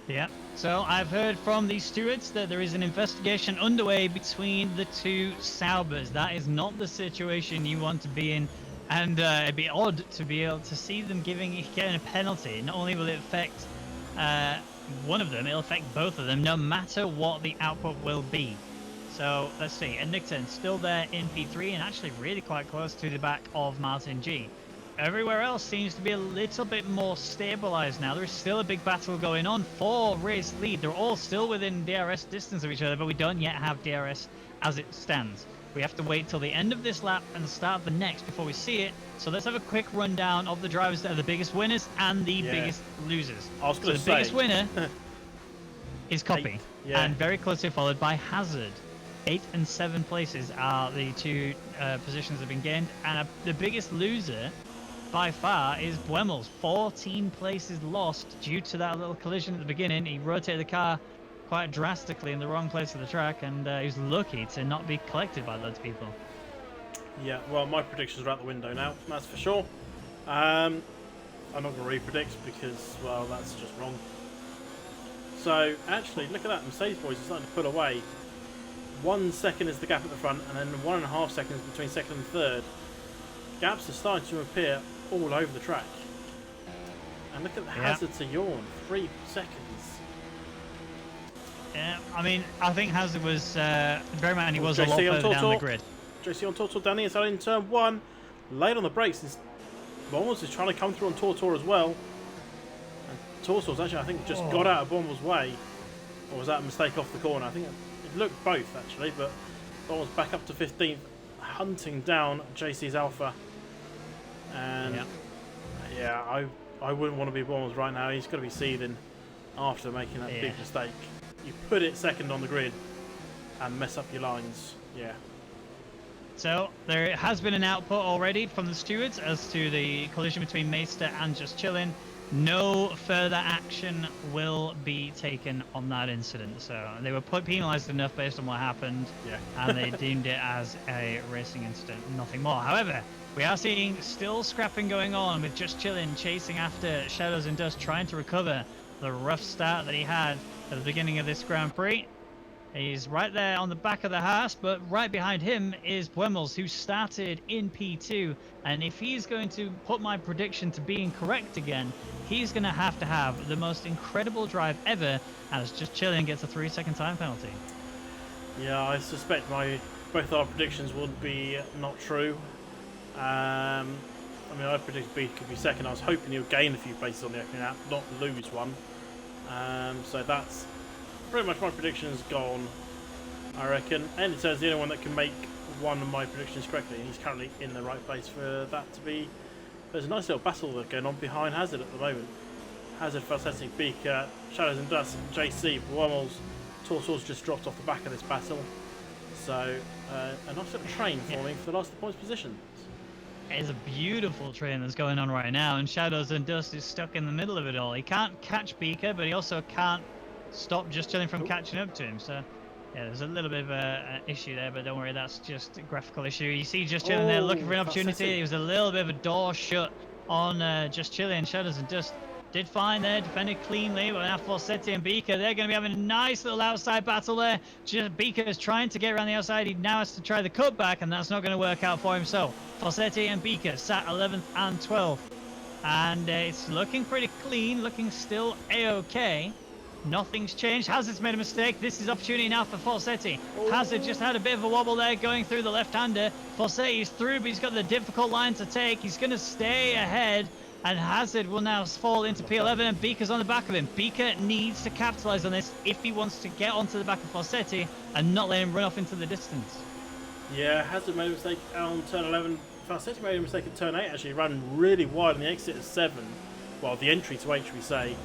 Yeah. So I've heard from the stewards that there is an investigation underway between the two Saubers. That is not the situation you want to be in. And it'd be odd to be able to see them getting a penalty. Not only will it affect one of them, it'll affect both of them, no matter what the output will be. So let's see. And Nickton still there in P3 and actually really quite close to the back of Martin G. Everywhere else seems to be a little bit more stabilized now. There's still a big battle going on for race lead. They're all still within DRS distance of each other, but we don't yet have DRS as it stands. We have to wait till the end of this lap and the start of the next before we see it. So let's have a quick rundown of the drivers that are the biggest winners and the biggest losers. I was going to the say, biggest winner is Copy, and very closely followed by Hazard. 8 and 7 places are the two positions that have been gained, and the biggest loser by far is Buemels. 14 places lost due to that little collision at the beginning. He rotated the car quite drastically in the wrong place of the track, and he was lucky to not be collected by loads of people. Yeah, well, my predictions are out the window now, that's for sure. I'm not going to re-predict because, well, that's just wrong. So, actually, look at that. Mercedes boys are starting to pull away. 1 second is the gap at the front, and then 1.5 seconds between second and third. Gaps are starting to appear all over the track. And look at the Hazard to Yawn, 3 seconds. Yeah, I mean, I think Hazard was very much, he was a lot JC further down the grid. JC on Tortor, Danny inside in turn 1. Late on the brakes. Bommels is trying to come through on Tortor as well. And Tortor's actually, I think, just got out of Bommels' way. Or was that a mistake off the corner? I think it looked both, actually, but Bommels back up to 15th, hunting down JC's Alpha. And yeah, I wouldn't want to be Bommels right now. He's got to be seething after making that big mistake. You put it second on the grid and mess up your lines. Yeah. So there has been an output already from the stewards as to the collision between Meister and Just Chillin'. No further action will be taken on that incident. So they were penalised enough based on what happened, and they deemed it as a racing incident, nothing more. However, we are seeing still scrapping going on with Just Chillin' chasing after Shadows and Dust, trying to recover the rough start that he had at the beginning of this Grand Prix. He's right there on the back of the Haas, but right behind him is Buemels, who started in P2. And if he's going to put my prediction to being correct again, he's going to have the most incredible drive ever, as Just Chillin' gets a 3-second time penalty. Yeah, I suspect both our predictions would be not true. I mean, I predicted B could be second. I was hoping he would gain a few places on the opening lap, not lose one. So that's pretty much my predictions gone, I reckon. And it turns the only one that can make one of my predictions correctly, and he's currently in the right place for that to be. There's a nice little battle going on behind Hazard at the moment. Hazard, Falsetting, Beaker, Shadows and Dust, JC, Buemels. Tortor's just dropped off the back of this battle. So a nice little train forming for the last of the points position. It's a beautiful train that's going on right now, and Shadows and Dust is stuck in the middle of it all. He can't catch Beaker, but he also can't stop Just Chillin' from catching up to him. So yeah, there's a little bit of an issue there, but don't worry, that's just a graphical issue. You see Just Chillin' there looking for an opportunity. There was a little bit of a door shut on Just Chillin'. Shadows and Dust did fine there, defended cleanly, but now Falsetti and Beaker, they're going to be having a nice little outside battle there. Just Beaker is trying to get around the outside. He now has to try the cutback, and that's not going to work out for him. So Falsetti and Beaker sat 11th and 12th, and it's looking pretty clean, looking still a-okay. Nothing's changed. Hazard's made a mistake. This is opportunity now for Falsetti. Hazard just had a bit of a wobble there going through the left-hander. Falsetti's through, but he's got the difficult line to take. He's going to stay ahead. and Hazard will now fall into P11, and Beaker's on the back of him. Beaker needs to capitalise on this if he wants to get onto the back of Falsetti and not let him run off into the distance. Yeah, Hazard made a mistake on turn 11. Falsetti made a mistake at turn 8, actually ran really wide on the exit at 7. Well, the entry to 8, should we say.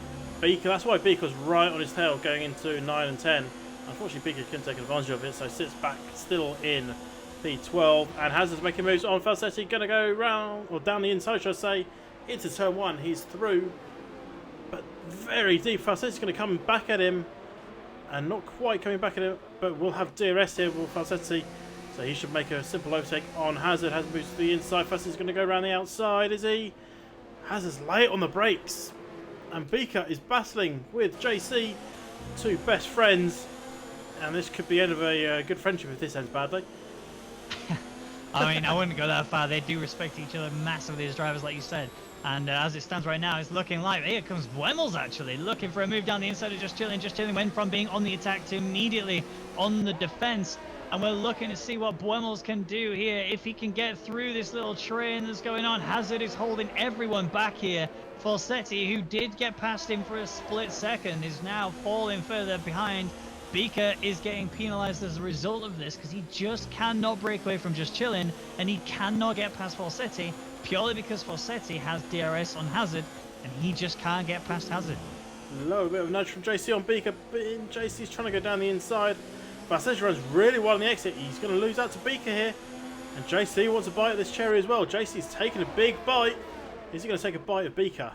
Beaker, that's why Beaker was right on his tail going into 9 and 10. Unfortunately, Beaker couldn't take advantage of it, so sits back still in P12. And Hazard's making moves on Falsetti, going to go round, or down the inside, should I say, into turn 1. He's through, but very deep. Falsetti's going to come back at him, and not quite coming back at him, but we'll have DRS here with Falsetti. So he should make a simple overtake on Hazard. Hazard moves to the inside. Falsetti's going to go around the outside, is he? Hazard's late on the brakes. And Beaker is battling with JC, two best friends. And this could be the end of a good friendship if this ends badly. I mean, I wouldn't go that far. They do respect each other massively as drivers, like you said. And as it stands right now, it's looking like here comes Buemels actually looking for a move down the inside of Just Chilling. Just Chilling went from being on the attack to immediately on the defense. And we're looking to see what Buemels can do here. If he can get through this little train that's going on. Hazard is holding everyone back here. Falsetti, who did get past him for a split second, is now falling further behind. Beaker is getting penalised as a result of this because he just cannot break away from Just Chilling, and he cannot get past Falsetti purely because Falsetti has DRS on Hazard and he just can't get past Hazard. Low bit of a nudge from JC on Beaker, but JC's trying to go down the inside. Falsetti runs really well on the exit. He's going to lose out to Beaker here, and JC wants a bite of this cherry as well. JC's taking a big bite. Is he going to take a bite of Beaker?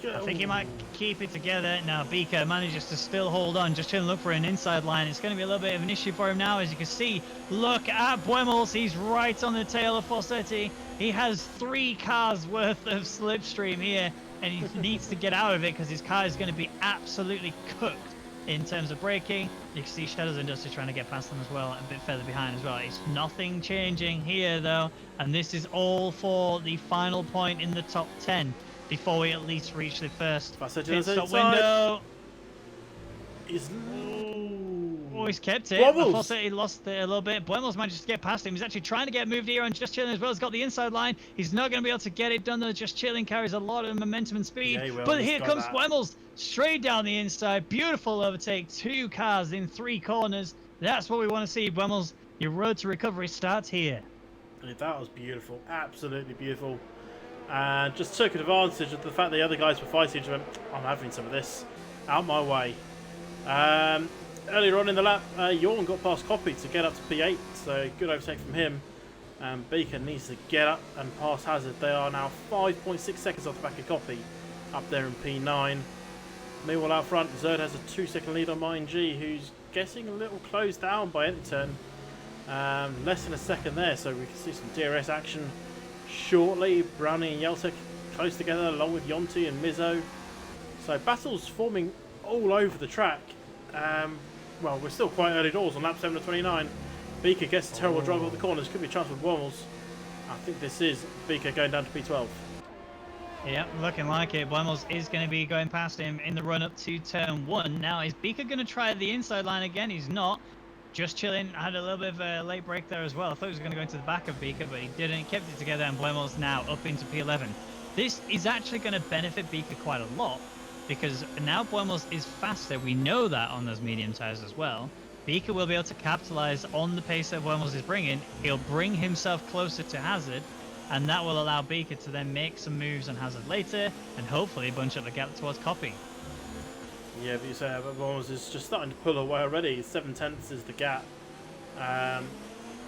I think he might keep it together. Now Beaker manages to still hold on. Just trying to look for an inside line. It's going to be a little bit of an issue for him now. As you can see, look at Buemels. He's right on the tail of Falsetti. He has 3 cars worth of slipstream here, and he needs to get out of it because his car is going to be absolutely cooked in terms of braking. You can see Shadows Industry trying to get past them as well, a bit further behind as well. It's nothing changing here though, and this is all for the final point in the top 10 before we at least reach the first pit stop window. Oh, he's kept it. Falsetti lost it a little bit. Buemels managed to get past him. He's actually trying to get moved here on Just Chilling as well. He's got the inside line. He's not going to be able to get it done though. Just Chilling carries a lot of momentum and speed. Yeah, but here comes Buemels straight down the inside. Beautiful overtake. 2 cars in 3 corners. That's what we want to see. Buemels, your road to recovery starts here. That was beautiful. Absolutely beautiful. And just took advantage of the fact the other guys were fighting. Went, I'm having some of this. Out my way. Earlier on in the lap, Jorn got past Copy to get up to P8, so good overtake from him. Beaker needs to get up and pass Hazard. They are now 5.6 seconds off the back of Copy, up there in P9. Meanwhile, out front, Zerd has a 2-second lead on Mine G, who's getting a little closed down by any turn. Less than a second there, so we can see some DRS action shortly. Brownie and Yeltek close together, along with Yonti and Mizzo. So battles forming all over the track. Well, we're still quite early doors on lap 7 of 29. Beaker gets a terrible drive off the corners. Could be a chance with Buemels. I think this is Beaker going down to P12. Yeah, looking like it. Buemels is going to be going past him in the run up to turn 1. Now, is Beaker going to try the inside line again? He's not. Just Chilling had a little bit of a late break there as well. I thought he was going to go into the back of Beaker, but he didn't. He kept it together, and Buemels now up into P11. This is actually going to benefit Beaker quite a lot, because now Buemels is faster. We know that on those medium tyres as well. Beaker will be able to capitalise on the pace that Buemels is bringing. He'll bring himself closer to Hazard, and that will allow Beaker to then make some moves on Hazard later, and hopefully bunch up the gap towards Copy. Yeah, but you say Buemels is just starting to pull away already. 7/10 is the gap.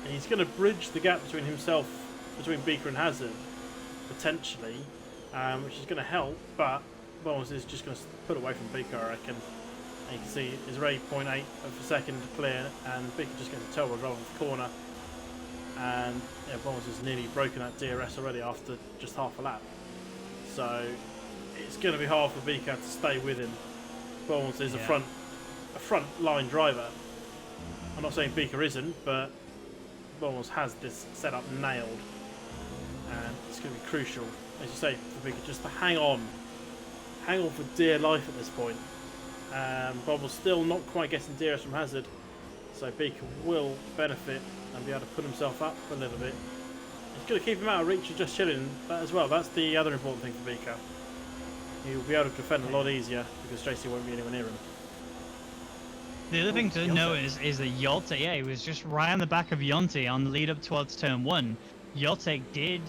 He's going to bridge the gap between himself, between Beaker and Hazard, potentially, which is going to help, but Buemels is just going to put away from Beaker, I reckon. And you can see his rate 0.8 of a second clear, and Beaker just gets a terrible drive off the corner. And yeah, Buemels has nearly broken that DRS already after just half a lap. So it's going to be hard for Beaker to stay with him. Buemels is a front line driver. I'm not saying Beaker isn't, but Buemels has this setup nailed, and it's going to be crucial, as you say, for Beaker just to hang on for dear life at this point. Buemels still not quite getting DRS from Hazard, so Beaker will benefit and be able to put himself up a little bit. It's going to keep him out of reach of just chilling as well. That's the other important thing for Beaker. He'll be able to defend a lot easier because JC won't be anywhere near him. The other thing to note is that Yoltek, yeah, he was just right on the back of Yonti on the lead up towards turn 1. Yoltek did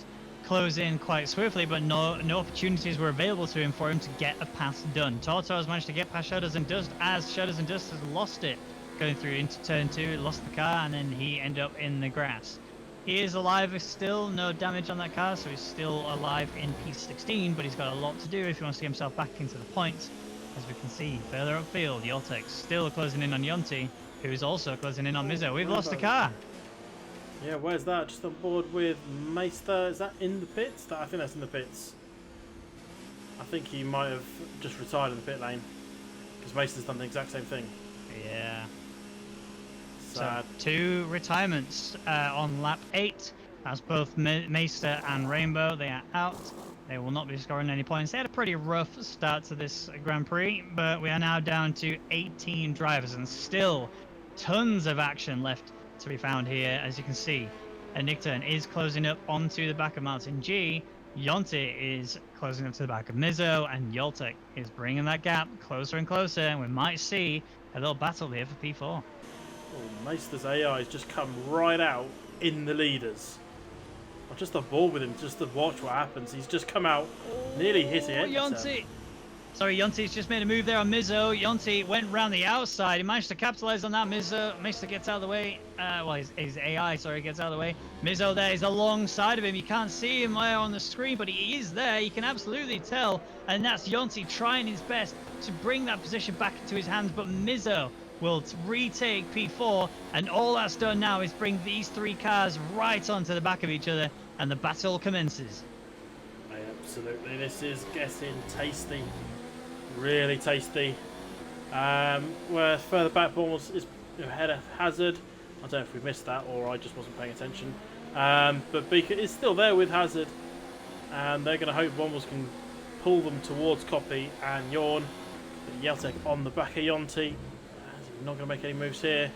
close in quite swiftly, but no opportunities were available to him for him to get a pass done. Toto has managed to get past Shadows and Dust as Shadows and Dust has lost it going through into turn 2, lost the car, and then he ended up in the grass. He is alive still, no damage on that car, so he's still alive in P16, but he's got a lot to do if he wants to get himself back into the points. As we can see, further upfield, Yoltek still closing in on Yonti, who is also closing in on Mizo. We've lost a car. Yeah, where's that? Just on board with Meister. Is that in the pits? I think that's in the pits. I think he might have just retired in the pit lane because Meister's done the exact same thing. Yeah. Sad. So 2 retirements on lap 8. That's both Meister and Rainbow. They are out. They will not be scoring any points. They had a pretty rough start to this Grand Prix, but we are now down to 18 drivers and still tons of action left to be found here. As you can see, Nickturn is closing up onto the back of Martin G. Yonti is closing up to the back of Mizo, and Yoltek is bringing that gap closer and closer, and we might see a little battle here for P4. Oh, Meister's AI has just come right out in the leaders. I'm just on board with him just to watch what happens. He's just come out, nearly hitting it. Yonti! Sorry, Yonti's just made a move there on Mizo. Yonti went round the outside. He managed to capitalize on that. Mizo gets out of the way. Well, his AI, sorry, gets out of the way. Mizo there is alongside of him. You can't see him there on the screen, but he is there. You can absolutely tell. And that's Yonti trying his best to bring that position back into his hands. But Mizo will retake P4. And all that's done now is bring these 3 cars right onto the back of each other. And the battle commences. Absolutely. This is getting tasty. Really tasty. Where further back Bournemouth is ahead of Hazard. I don't know if we missed that or I just wasn't paying attention. But Beaker is still there with Hazard, and they're going to hope Bournemouth can pull them towards Copy and Yawn. But Yeltek on the back of Yonti. Not going to make any moves here.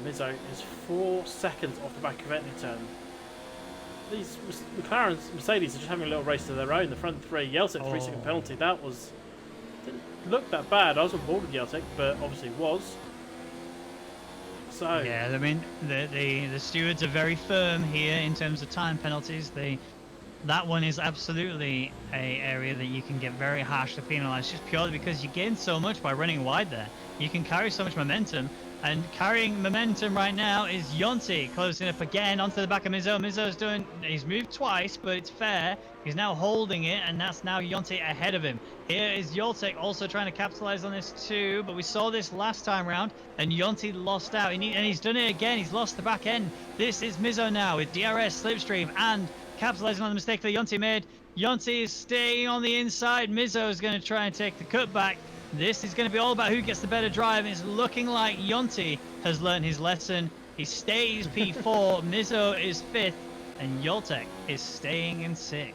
Mizo is 4 seconds off the back of Nickturn. These McLaren's Mercedes are just having a little race of their own. The front 3, Yeltek 3-second penalty. That didn't look that bad. I was on board with Yeltek, but obviously was. So yeah, I mean the stewards are very firm here in terms of time penalties. That one is absolutely a area that you can get very harshly penalised just purely because you gain so much by running wide there. You can carry so much momentum. And carrying momentum right now is Yonti, closing up again onto the back of Mizo. He's moved twice, but it's fair. He's now holding it, and that's now Yonti ahead of him. Here is Yoltek also trying to capitalize on this too, but we saw this last time round, and Yonti lost out. And he's done it again. He's lost the back end. This is Mizo now with DRS, Slipstream, and capitalizing on the mistake that Yonti made. Yonti is staying on the inside. Mizo is going to try and take the cutback. This is going to be all about who gets the better drive, and it's looking like Yonti has learned his lesson. He stays P4, Mizo is 5th, and Yoltek is staying in 6th.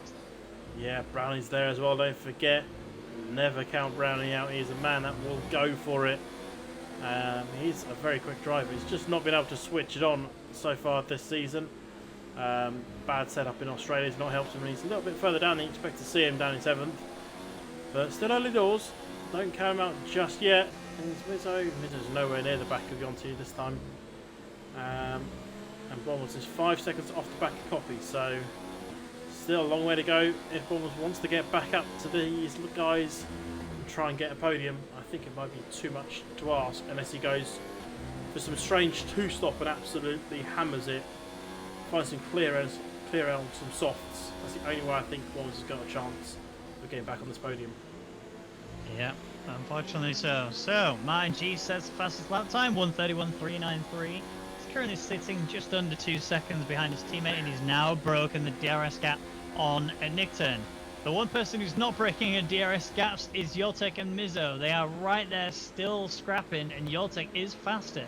Yeah, Brownie's there as well, don't forget. Never count Brownie out. He's a man that will go for it. He's a very quick driver. He's just not been able to switch it on so far this season. Bad setup in Australia has not helped him, and he's a little bit further down than you expect to see him, down in 7th. But still early doors. Don't count him out just yet. And Mizo's nowhere near the back of Yonti this time. And Bournemouth is 5 seconds off the back of Copy, so still a long way to go. If Bournemouth wants to get back up to these guys and try and get a podium, I think it might be too much to ask, unless he goes for some strange 2-stop and absolutely hammers it. Finds some clear out some softs. That's the only way I think Bournemouth has got a chance of getting back on this podium. Yeah, unfortunately so. So, Martin G sets the fastest lap time, 1:31.393. He's currently sitting just under 2 seconds behind his teammate, and he's now broken the DRS gap on a Nickturn. The one person who's not breaking a DRS gaps is Yoltek and Mizo. They are right there still scrapping, and Yoltek is faster,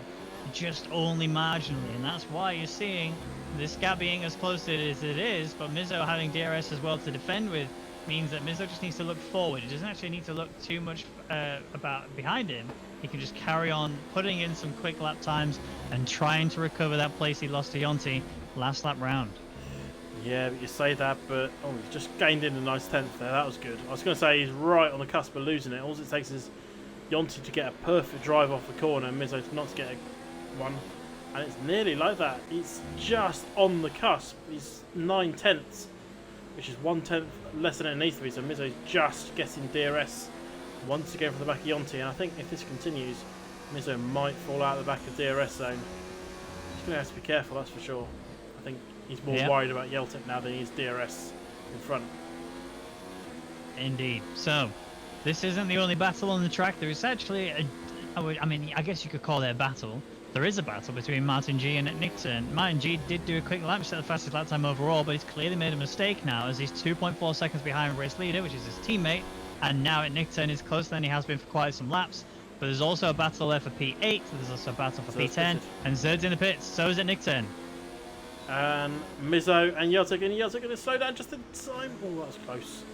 just only marginally, and that's why you're seeing this gap being as close to it as it is, but Mizo having DRS as well to defend with means that Mizo just needs to look forward. He doesn't actually need to look too much about behind him. He can just carry on putting in some quick lap times and trying to recover that place he lost to Yonti last lap round. Yeah, but you say that, but oh, he's just gained in a nice 10th there. That was good. I was going to say he's right on the cusp of losing it. All it takes is Yonti to get a perfect drive off the corner and Mizzo not to get one. And it's nearly like that. He's just on the cusp. He's 9/10ths, which is 1/10 less than it needs to be. So Mizzo's just getting DRS once again from the back of Yonti. And I think if this continues, Mizzo might fall out of the back of DRS zone. He's going to have to be careful, that's for sure. I think he's more worried about Yeltek now than he is DRS in front. Indeed. So, this isn't the only battle on the track. There is actually, I guess you could call it a battle. There is a battle between Martin G and Nick Turn. Martin G did do a quick lap, set the fastest lap time overall, but he's clearly made a mistake now as he's 2.4 seconds behind race leader, which is his teammate. And now Nick Turn is closer than he has been for quite some laps. But there's also a battle there for P8, there's also a battle for P10, and Zerd's in the pits, so is it Nick Turn. And Mizzo and Yeltek, going to slow down just in time. Oh, that was close.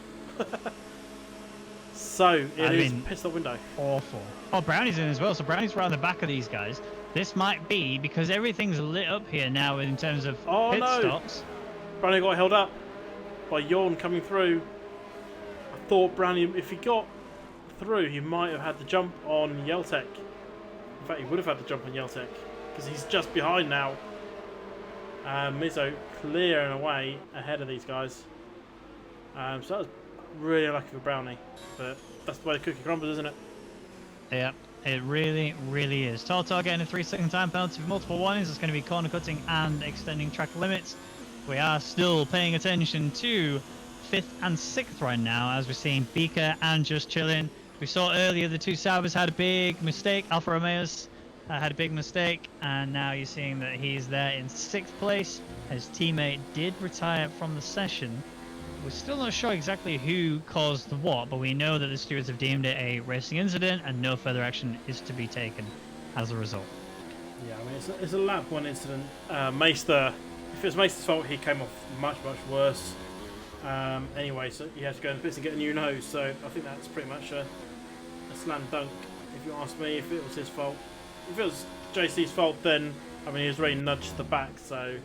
So, it is pistol window. Awful. Oh, Brownie's in as well, so Brownie's right on the back of these guys. This might be, because everything's lit up here now in terms of pit stops. Brownie got held up by Yawn coming through. I thought Brownie, if he got through, he might have had the jump on Yeltek. In fact, he would have had the jump on Yeltek, because he's just behind now. Mizzo clearing away ahead of these guys. So that was really lucky for Brownie, but that's the way the cookie crumbles, isn't it? Yeah, it really, really is. Toto getting a 3-second time penalty for multiple warnings. It's going to be corner cutting and extending track limits. We are still paying attention to 5th and 6th right now, as we're seeing Beaker and Just Chilling. We saw earlier the two Saubers had a big mistake. Alfa Romeo's had a big mistake, and now you're seeing that he's there in 6th place. His teammate did retire from the session. We're still not sure exactly who caused what, but we know that the stewards have deemed it a racing incident and no further action is to be taken as a result. Yeah, I mean, it's a lap 1 incident. Meister, if it was Meister's fault, he came off much, much worse. Anyway, so he had to go in the pits and get a new nose, so I think that's pretty much a slam dunk, if you ask me, if it was his fault. If it was JC's fault, then, I mean, he was really nudged to the back, so...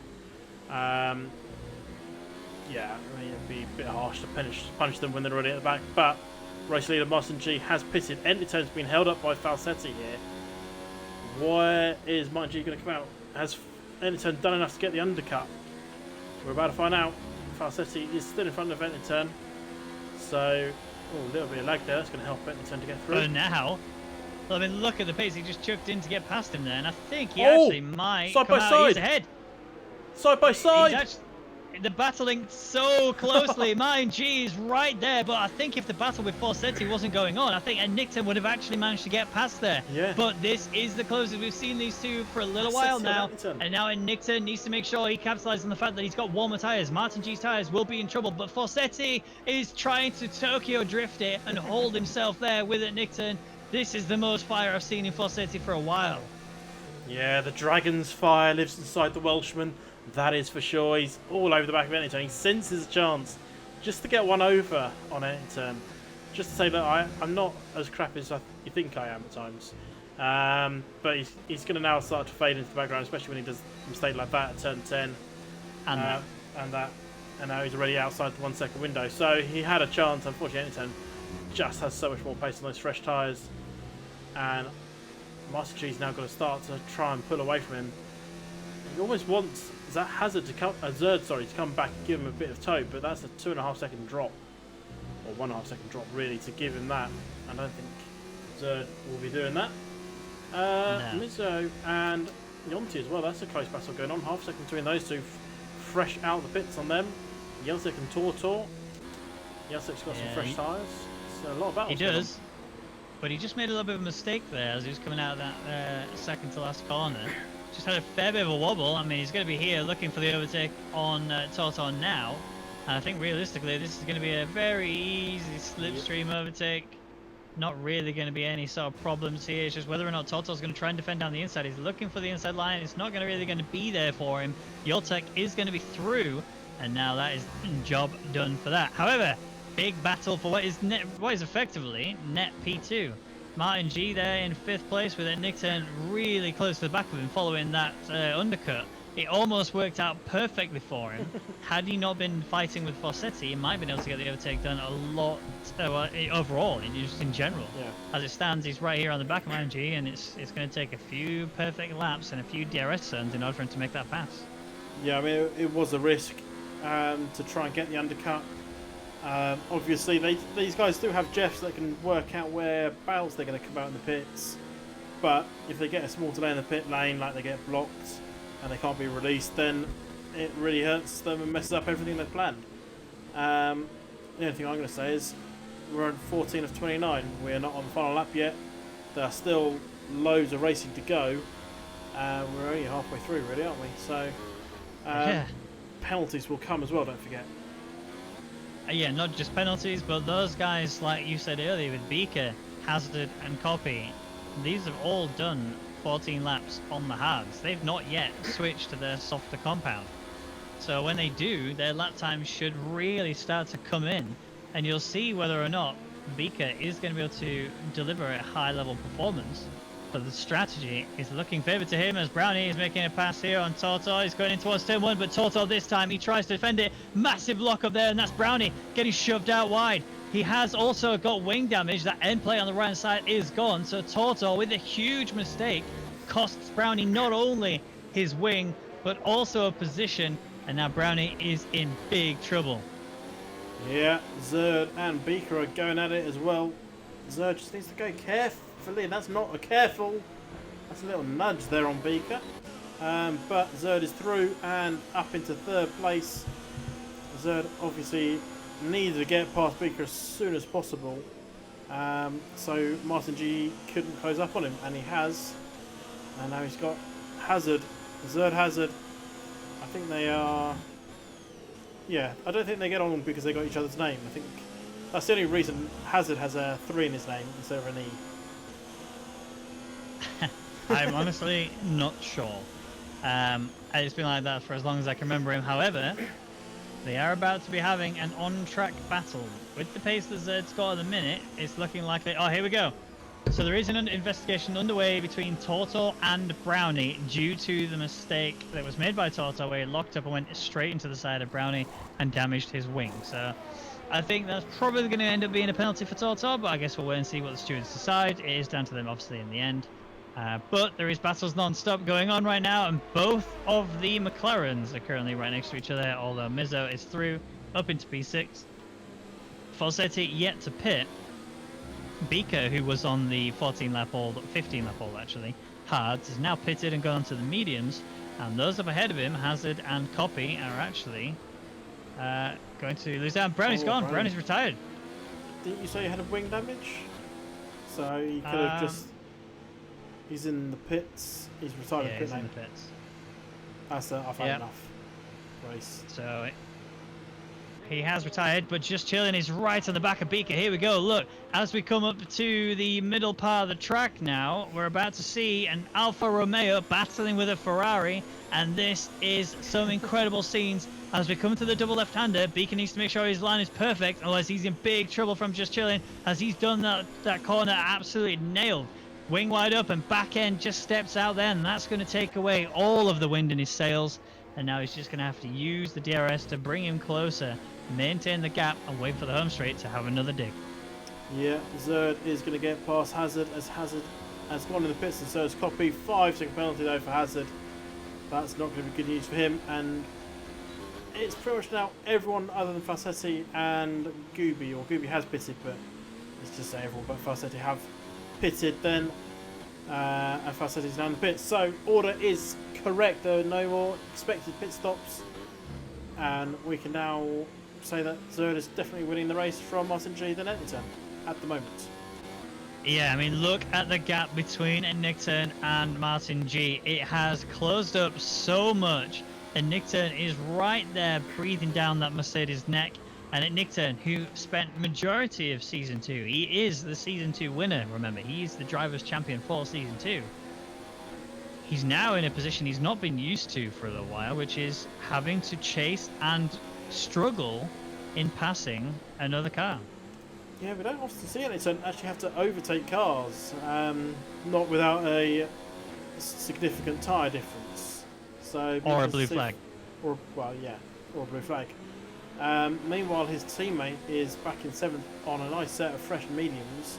yeah, I mean, it'd be a bit harsh to punish them when they're already at the back, but race leader Martin G has pitted. Entertain's been held up by Falsetti here. Where is Martin G going to come out? Has Entertain done enough to get the undercut? We're about to find out. Falsetti is still in front of Entertain, so a little bit of lag there. That's going to help Entertain to get through. But now, I mean, look at the pace. He just chucked in to get past him there, and I think he actually might side come by out. side. He's ahead. Side by side. They're battling so closely. Martin G is right there, but I think if the battle with Falsetti wasn't going on, I think Nickton would have actually managed to get past there. Yeah. But this is the closest. We've seen these two for a little while now, and now Nickton needs to make sure he capitalizes on the fact that he's got warmer tyres. Martin G's tyres will be in trouble, but Falsetti is trying to Tokyo drift it and hold himself there with it. Nickton. This is the most fire I've seen in Falsetti for a while. Yeah, the dragon's fire lives inside the Welshman. That is for sure. He's all over the back of Entertain. He senses a chance just to get one over on Entertain. Just to say that I'm not as crap as you think I am at times. But he's going to now start to fade into the background, especially when he does a mistake like that at turn 10. And now he's already outside the 1 second window. So he had a chance. Unfortunately, Entertain just has so much more pace on those fresh tyres. And Master G's now got to start to try and pull away from him. He almost wants that Hazard to come, Zerd, to come back and give him a bit of tow, but that's a 2.5 second drop, or 1.5 second drop really, to give him that. I don't think Zerd will be doing that. No. Mizzo and Yonti as well. That's a close battle going on. Half second between those two, fresh out the pits on them. Yeltek and Tortor. Yeltek's got some fresh tyres. So a lot of battles. He does. But he just made a little bit of a mistake there as he was coming out of that second to last corner. Just had a fair bit of a wobble. I mean, he's going to be here looking for the overtake on Torton now. And I think realistically, this is going to be a very easy slipstream overtake. Not really going to be any sort of problems here. It's just whether or not Torto's going to try and defend down the inside. He's looking for the inside line. It's not really going to be there for him. Yoltek is going to be through. And now that is job done for that. However, big battle for what is effectively net P2. Martin G there in 5th place with Nickton really close to the back of him following that undercut. it almost worked out perfectly for him. Had he not been fighting with Fawcetti, he might have been able to get the overtake done a lot overall, just in general. Yeah. As it stands, he's right here on the back of IMG, and it's going to take a few perfect laps and a few DRS turns in order for him to make that pass. Yeah, I mean, it was a risk to try and get the undercut. Obviously, these guys do have Jeffs that can work out whereabouts they're going to come out in the pits. But if they get a small delay in the pit lane, like they get blocked and they can't be released, then it really hurts them and messes up everything they've planned. The only thing I'm going to say is we're on 14 of 29. We are not on the final lap yet. There are still loads of racing to go. We're only halfway through, really, aren't we? So Yeah. penalties will come as well, don't forget. Yeah, not just penalties, but those guys, like you said earlier, with Beaker, Hazard, and Copy, these have all done 14 laps on the hards. They've not yet switched to their softer compound. So when they do, their lap times should really start to come in, and you'll see whether or not Beaker is going to be able to deliver a high-level performance. But the strategy is looking favored to him as Brownie is making a pass here on Toto. He's going in towards turn 1, but Toto this time, he tries to defend it. Massive block up there, and that's Brownie getting shoved out wide. He has also got wing damage. That end plate on the right side is gone. So Toto, with a huge mistake, costs Brownie not only his wing, but also a position. And now Brownie is in big trouble. Yeah, Zerd and Beaker are going at it as well. Zerd just needs to go carefully. That's not a careful. That's a little nudge there on Beaker. But Zerd is through and up into third place. Zerd obviously needed to get past Beaker as soon as possible. So Martin G couldn't close up on him, and he has. And now he's got Hazard. Zerd Hazard. I think they are... Yeah, I don't think they get on because they got each other's name. I think that's the only reason Hazard has a 3 in his name instead of an E. I'm honestly not sure. It's been like that for as long as I can remember him. However, they are about to be having an on-track battle. With the pace that Zerd's got at the minute, it's looking like they... Oh, here we go. So there is an investigation underway between Toto and Brownie due to the mistake that was made by Toto, where he locked up and went straight into the side of Brownie and damaged his wing. So I think that's probably going to end up being a penalty for Toto, but I guess we'll wait and see what the stewards decide. It is down to them, obviously, in the end. But there is battles non-stop going on right now, and both of the McLarens are currently right next to each other, although Mizzo is through, up into P6. Fawcetti yet to pit. Beaker, who was on the 15-lap hold actually, hards, is now pitted and gone to the mediums, and those up ahead of him, Hazard and Copy, are actually going to lose out. Brownie's gone. Brownie's retired. Didn't you say you had a wing damage? So he could have just... He's in the pits. He's retired Yeah, in the pit he's lane. in the pits. That's I've had enough. Race. So he has retired, but just chilling is right on the back of Beaker. Here we go. Look, as we come up to the middle part of the track now, we're about to see an Alfa Romeo battling with a Ferrari, and this is some incredible scenes. As we come to the double left-hander, Beaker needs to make sure his line is perfect, otherwise he's in big trouble from just chilling, as he's done that corner absolutely nailed. Wing wide up and back end just steps out there, and that's going to take away all of the wind in his sails. And now he's just going to have to use the DRS to bring him closer, maintain the gap, and wait for the home straight to have another dig. Yeah, Zerd is going to get past Hazard as Hazard has gone in the pits, and so has Copy. 5-second penalty though for Hazard. That's not going to be good news for him, and it's pretty much now everyone other than Fawcetti and Gooby, or Gooby has pitted, but let's just say everyone but Fawcetti have pitted then, and Fawcetti's now in the pits. So order is correct. There are no more expected pit stops, and we can now say that Zerd is definitely winning the race from Martin G than Ellington at the moment. Yeah, I mean, look at the gap between Nickton and Martin G. It has closed up so much, and Nickton is right there breathing down that Mercedes neck. And at Nickton, who spent majority of Season 2, he is the Season 2 winner, remember, he's the Drivers' Champion for Season 2. He's now in a position he's not been used to for a little while, which is having to chase and struggle in passing another car. Yeah, we don't often see Ellington actually have to overtake cars, not without a significant tyre difference. So Or a blue flag. Or a blue flag. Meanwhile, his teammate is back in 7th on a nice set of fresh mediums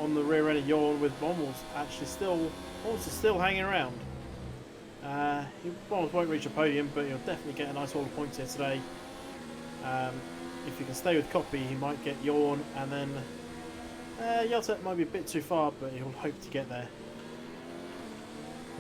on the rear end of Yawn, with Bommels actually still hanging around. Bommels won't reach a podium, but he'll definitely get a nice haul of points here today. If he can stay with Copy, he might get Yawn, and then Yeltet might be a bit too far, but he'll hope to get there.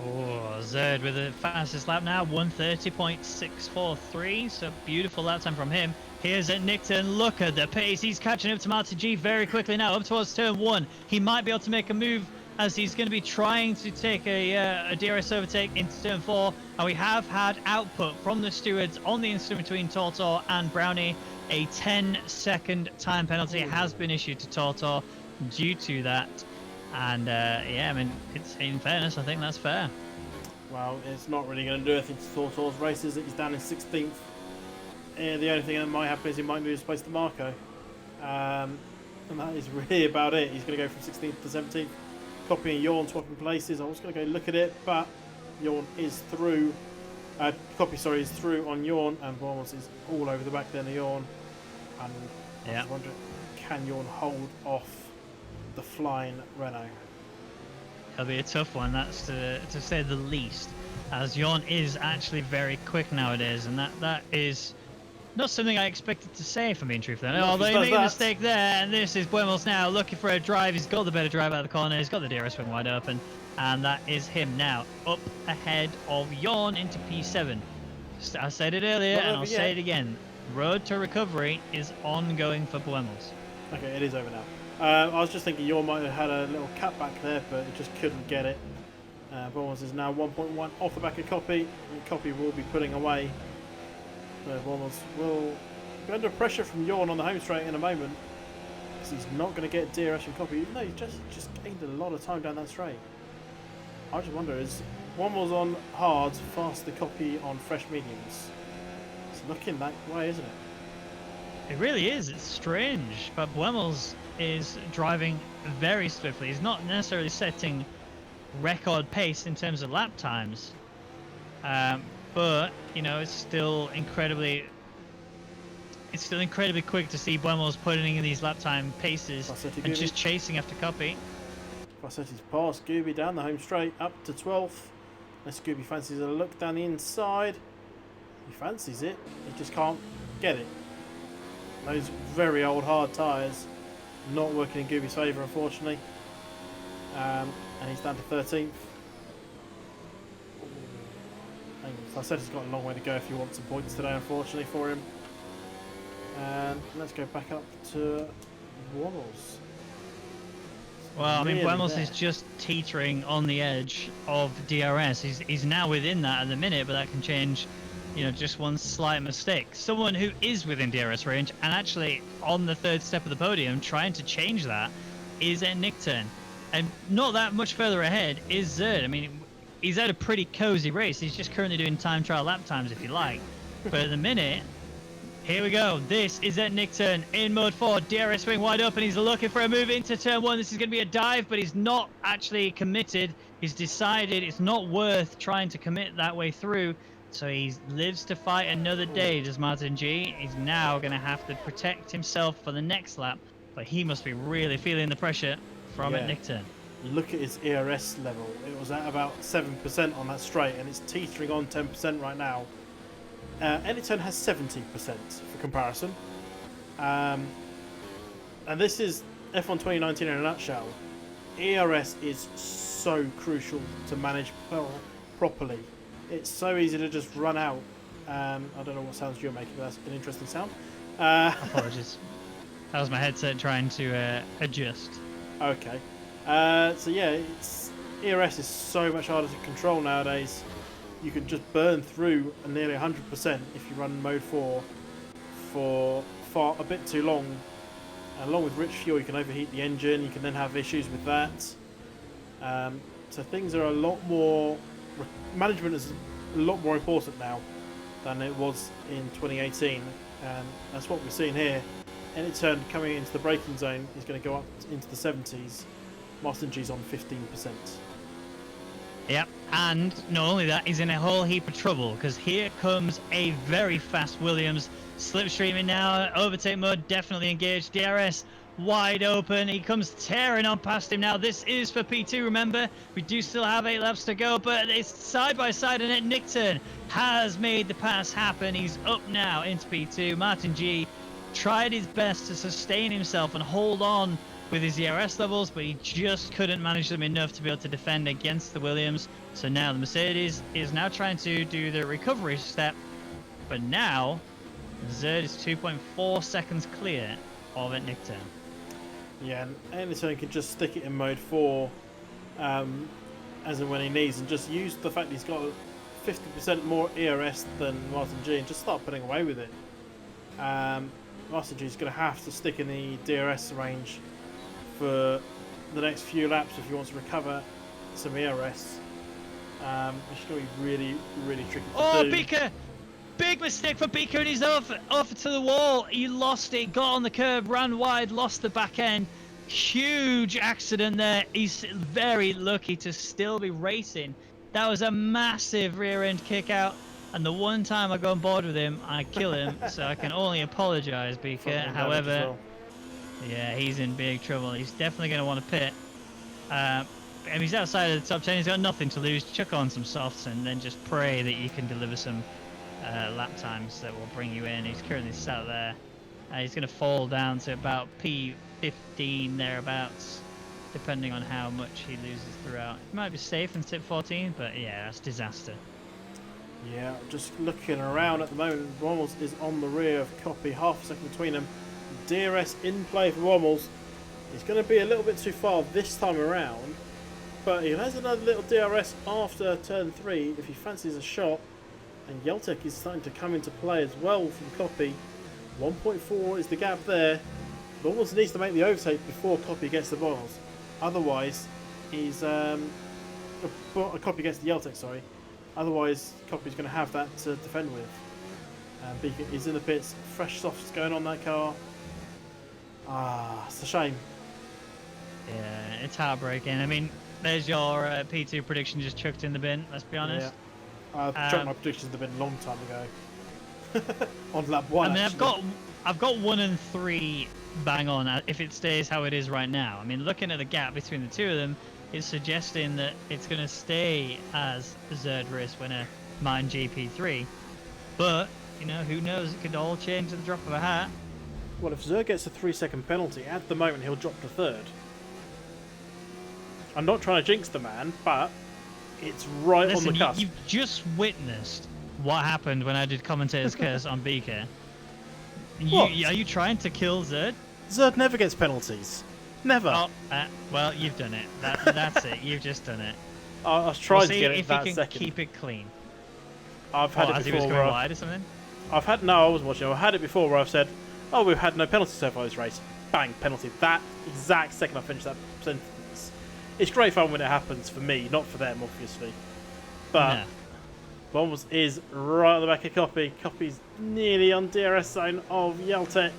Oh, Zerd with the fastest lap now, 1:30.643. So beautiful lap time from him. Here's at Nickton. Look at the pace. He's catching up to Martin G very quickly now, up towards turn 1. He might be able to make a move as he's going to be trying to take a DRS overtake into turn 4. And we have had output from the stewards on the incident between Tortor and Brownie. A 10-second time penalty has been issued to Tortor due to that. And yeah, I mean, it's, in fairness, I think that's fair. Well, it's not really going to do anything to Tortor's races. He's down in 16th. The only thing that might happen is he might lose place to Marco. And that is really about it. He's going to go from 16th to 17th. Copy and Yawn swapping places. I was going to go look at it, but Yawn is through. Copy, sorry, is through on Yawn, and Bommels is all over the back there of Yawn. And I was wondering, can Yawn hold off the flying Renault? It'll be a tough one, that's to say the least, as Yawn is actually very quick nowadays, and that is not something I expected to say, if I'm being truthful. Although he made a mistake there, and this is Buemos now looking for a drive. He's got the better drive out of the corner, he's got the DRS wing wide open, and that is him now up ahead of Yawn into P7. I said it earlier, and I'll say it again. Road to recovery is ongoing for Buemos. Okay, it is over now. I was just thinking Yawn might have had a little cut back there, but it just couldn't get it. Bommels is now 1.1 off the back of Copy, and Copy will be putting away. Bommels will be under pressure from Yawn on the home straight in a moment, because he's not going to get DRS from Copy, even though he's just gained a lot of time down that straight. I just wonder, is Bommels on hards, faster Copy on fresh mediums? It's looking that way, isn't it? It really is. It's strange, but Buemmels is driving very swiftly. He's not necessarily setting record pace in terms of lap times, but you know, it's still incredibly quick to see Buemmels putting in these lap time paces and just chasing after Copy. Vassetti's past Gooby down the home straight up to 12th. Unless Gooby fancies a look down the inside. He fancies it, he just can't get it. Those very old hard tyres not working in Gooby's favour, unfortunately. And he's down to 13th. I said he's got a long way to go if he wants some points today, unfortunately, for him. And let's go back up to Buemmels. Well, I mean, Buemmels is just teetering on the edge of DRS. He's now within that at the minute, but that can change, you know, just one slight mistake. Someone who is within DRS range and actually on the 3rd step of the podium trying to change that is at Nickton. And not that much further ahead is Zerd. I mean, he's had a pretty cozy race. He's just currently doing time trial lap times, if you like. But at the minute, here we go. This is at Nickton in mode 4. DRS wing wide open. He's looking for a move into turn 1. This is going to be a dive, but he's not actually committed. He's decided it's not worth trying to commit that way through. So he lives to fight another day, does Martin G. He's now going to have to protect himself for the next lap. But he must be really feeling the pressure from at Nickton. Look at his ERS level. It was at about 7% on that straight, and it's teetering on 10% right now. Nickton has 70% for comparison. And this is F1 2019 in a nutshell. ERS is so crucial to manage properly. It's so easy to just run out. I don't know what sounds you're making, but that's an interesting sound. Apologies. That was my headset trying to adjust. Okay. So yeah, ERS is so much harder to control nowadays. You can just burn through nearly 100% if you run mode 4 for a bit too long. And along with rich fuel, you can overheat the engine. You can then have issues with that. So things are a lot more... Management is a lot more important now than it was in 2018. And that's what we're seeing here. Any turn coming into the braking zone is going to go up into the 70s. Martin G's on 15%. Yep, And not only that, he's in a whole heap of trouble because here comes a very fast Williams. Slipstreaming now, overtake mode definitely engaged. DRS wide open. He comes tearing on past him now. This is for P2, remember. We do still have 8 laps to go, but it's side by side, and Nick Turn has made the pass happen. He's up now into P2. Martin G tried his best to sustain himself and hold on with his ERS levels, but he just couldn't manage them enough to be able to defend against the Williams. So now the Mercedes is now trying to do the recovery step, but now Zerd is 2.4 seconds clear of it, Nick Turn. Yeah, and Anderson can just stick it in mode 4 as and when he needs, and just use the fact he's got 50% more ERS than Martin G and just start putting away with it. Martin G is going to have to stick in the DRS range for the next few laps if he wants to recover some ERS. It's going to be really, really tricky to do. Beaker! Big mistake for Beaker, and he's off to the wall. He lost it, got on the curb, ran wide, lost the back end. Huge accident there. He's very lucky to still be racing. That was a massive rear end kick out, and the one time I go on board with him, I kill him. So I can only apologise, Beaker. However, well. Yeah, he's in big trouble. He's definitely going to want to pit. And he's outside of the top 10. He's got nothing to lose. Chuck on some softs and then just pray that you can deliver some lap times that will bring you in. He's currently sat there. He's going to fall down to about P15 thereabouts, depending on how much he loses throughout. He might be safe and sit 14, but yeah, that's disaster. Yeah, just looking around at the moment, Rommels is on the rear of Copy, half a second between them. DRS in play for Rommels. He's going to be a little bit too far this time around, but he has another little DRS after turn 3 if he fancies a shot. And Yeltek is starting to come into play as well from Copy. 1.4 is the gap there. Rommels needs to make the overtake before Copy gets the balls. Otherwise, he's Copy gets the Yeltek, sorry. Otherwise, Copy's going to have that to defend with. Beacon is in the pits. Fresh softs going on that car. It's a shame. Yeah, it's heartbreaking. I mean, there's your P2 prediction just chucked in the bin, let's be honest. Yeah. I've chucked my predictions in the bin a long time ago. On lap 1, I mean, actually. I've got 1 and 3 bang on if it stays how it is right now. I mean, looking at the gap between the two of them, it's suggesting that it's going to stay as Zerd race winner, mine GP3. But, you know, who knows? It could all change at the drop of a hat. Well, if Zerd gets a 3-second penalty, at the moment he'll drop to 3rd. I'm not trying to jinx the man, but it's right on the cusp. You've just witnessed what happened when I did commentator's curse on Beaker. Are you trying to kill Zerd? Zerd never gets penalties. Never. Oh, well, you've done it. That's it. You've just done it. I was trying to get it if that he can second. keep it clean. I've had it as before. He was going wide or something? No, I wasn't watching. I've had it before where I've said, "Oh, we've had no penalties so far this race." Bang, penalty. That exact second I finished that sentence. It's great fun when it happens for me, not for them, obviously. But Bombs is right at the back of Copy. Copy's nearly on DRS zone of Yeltek.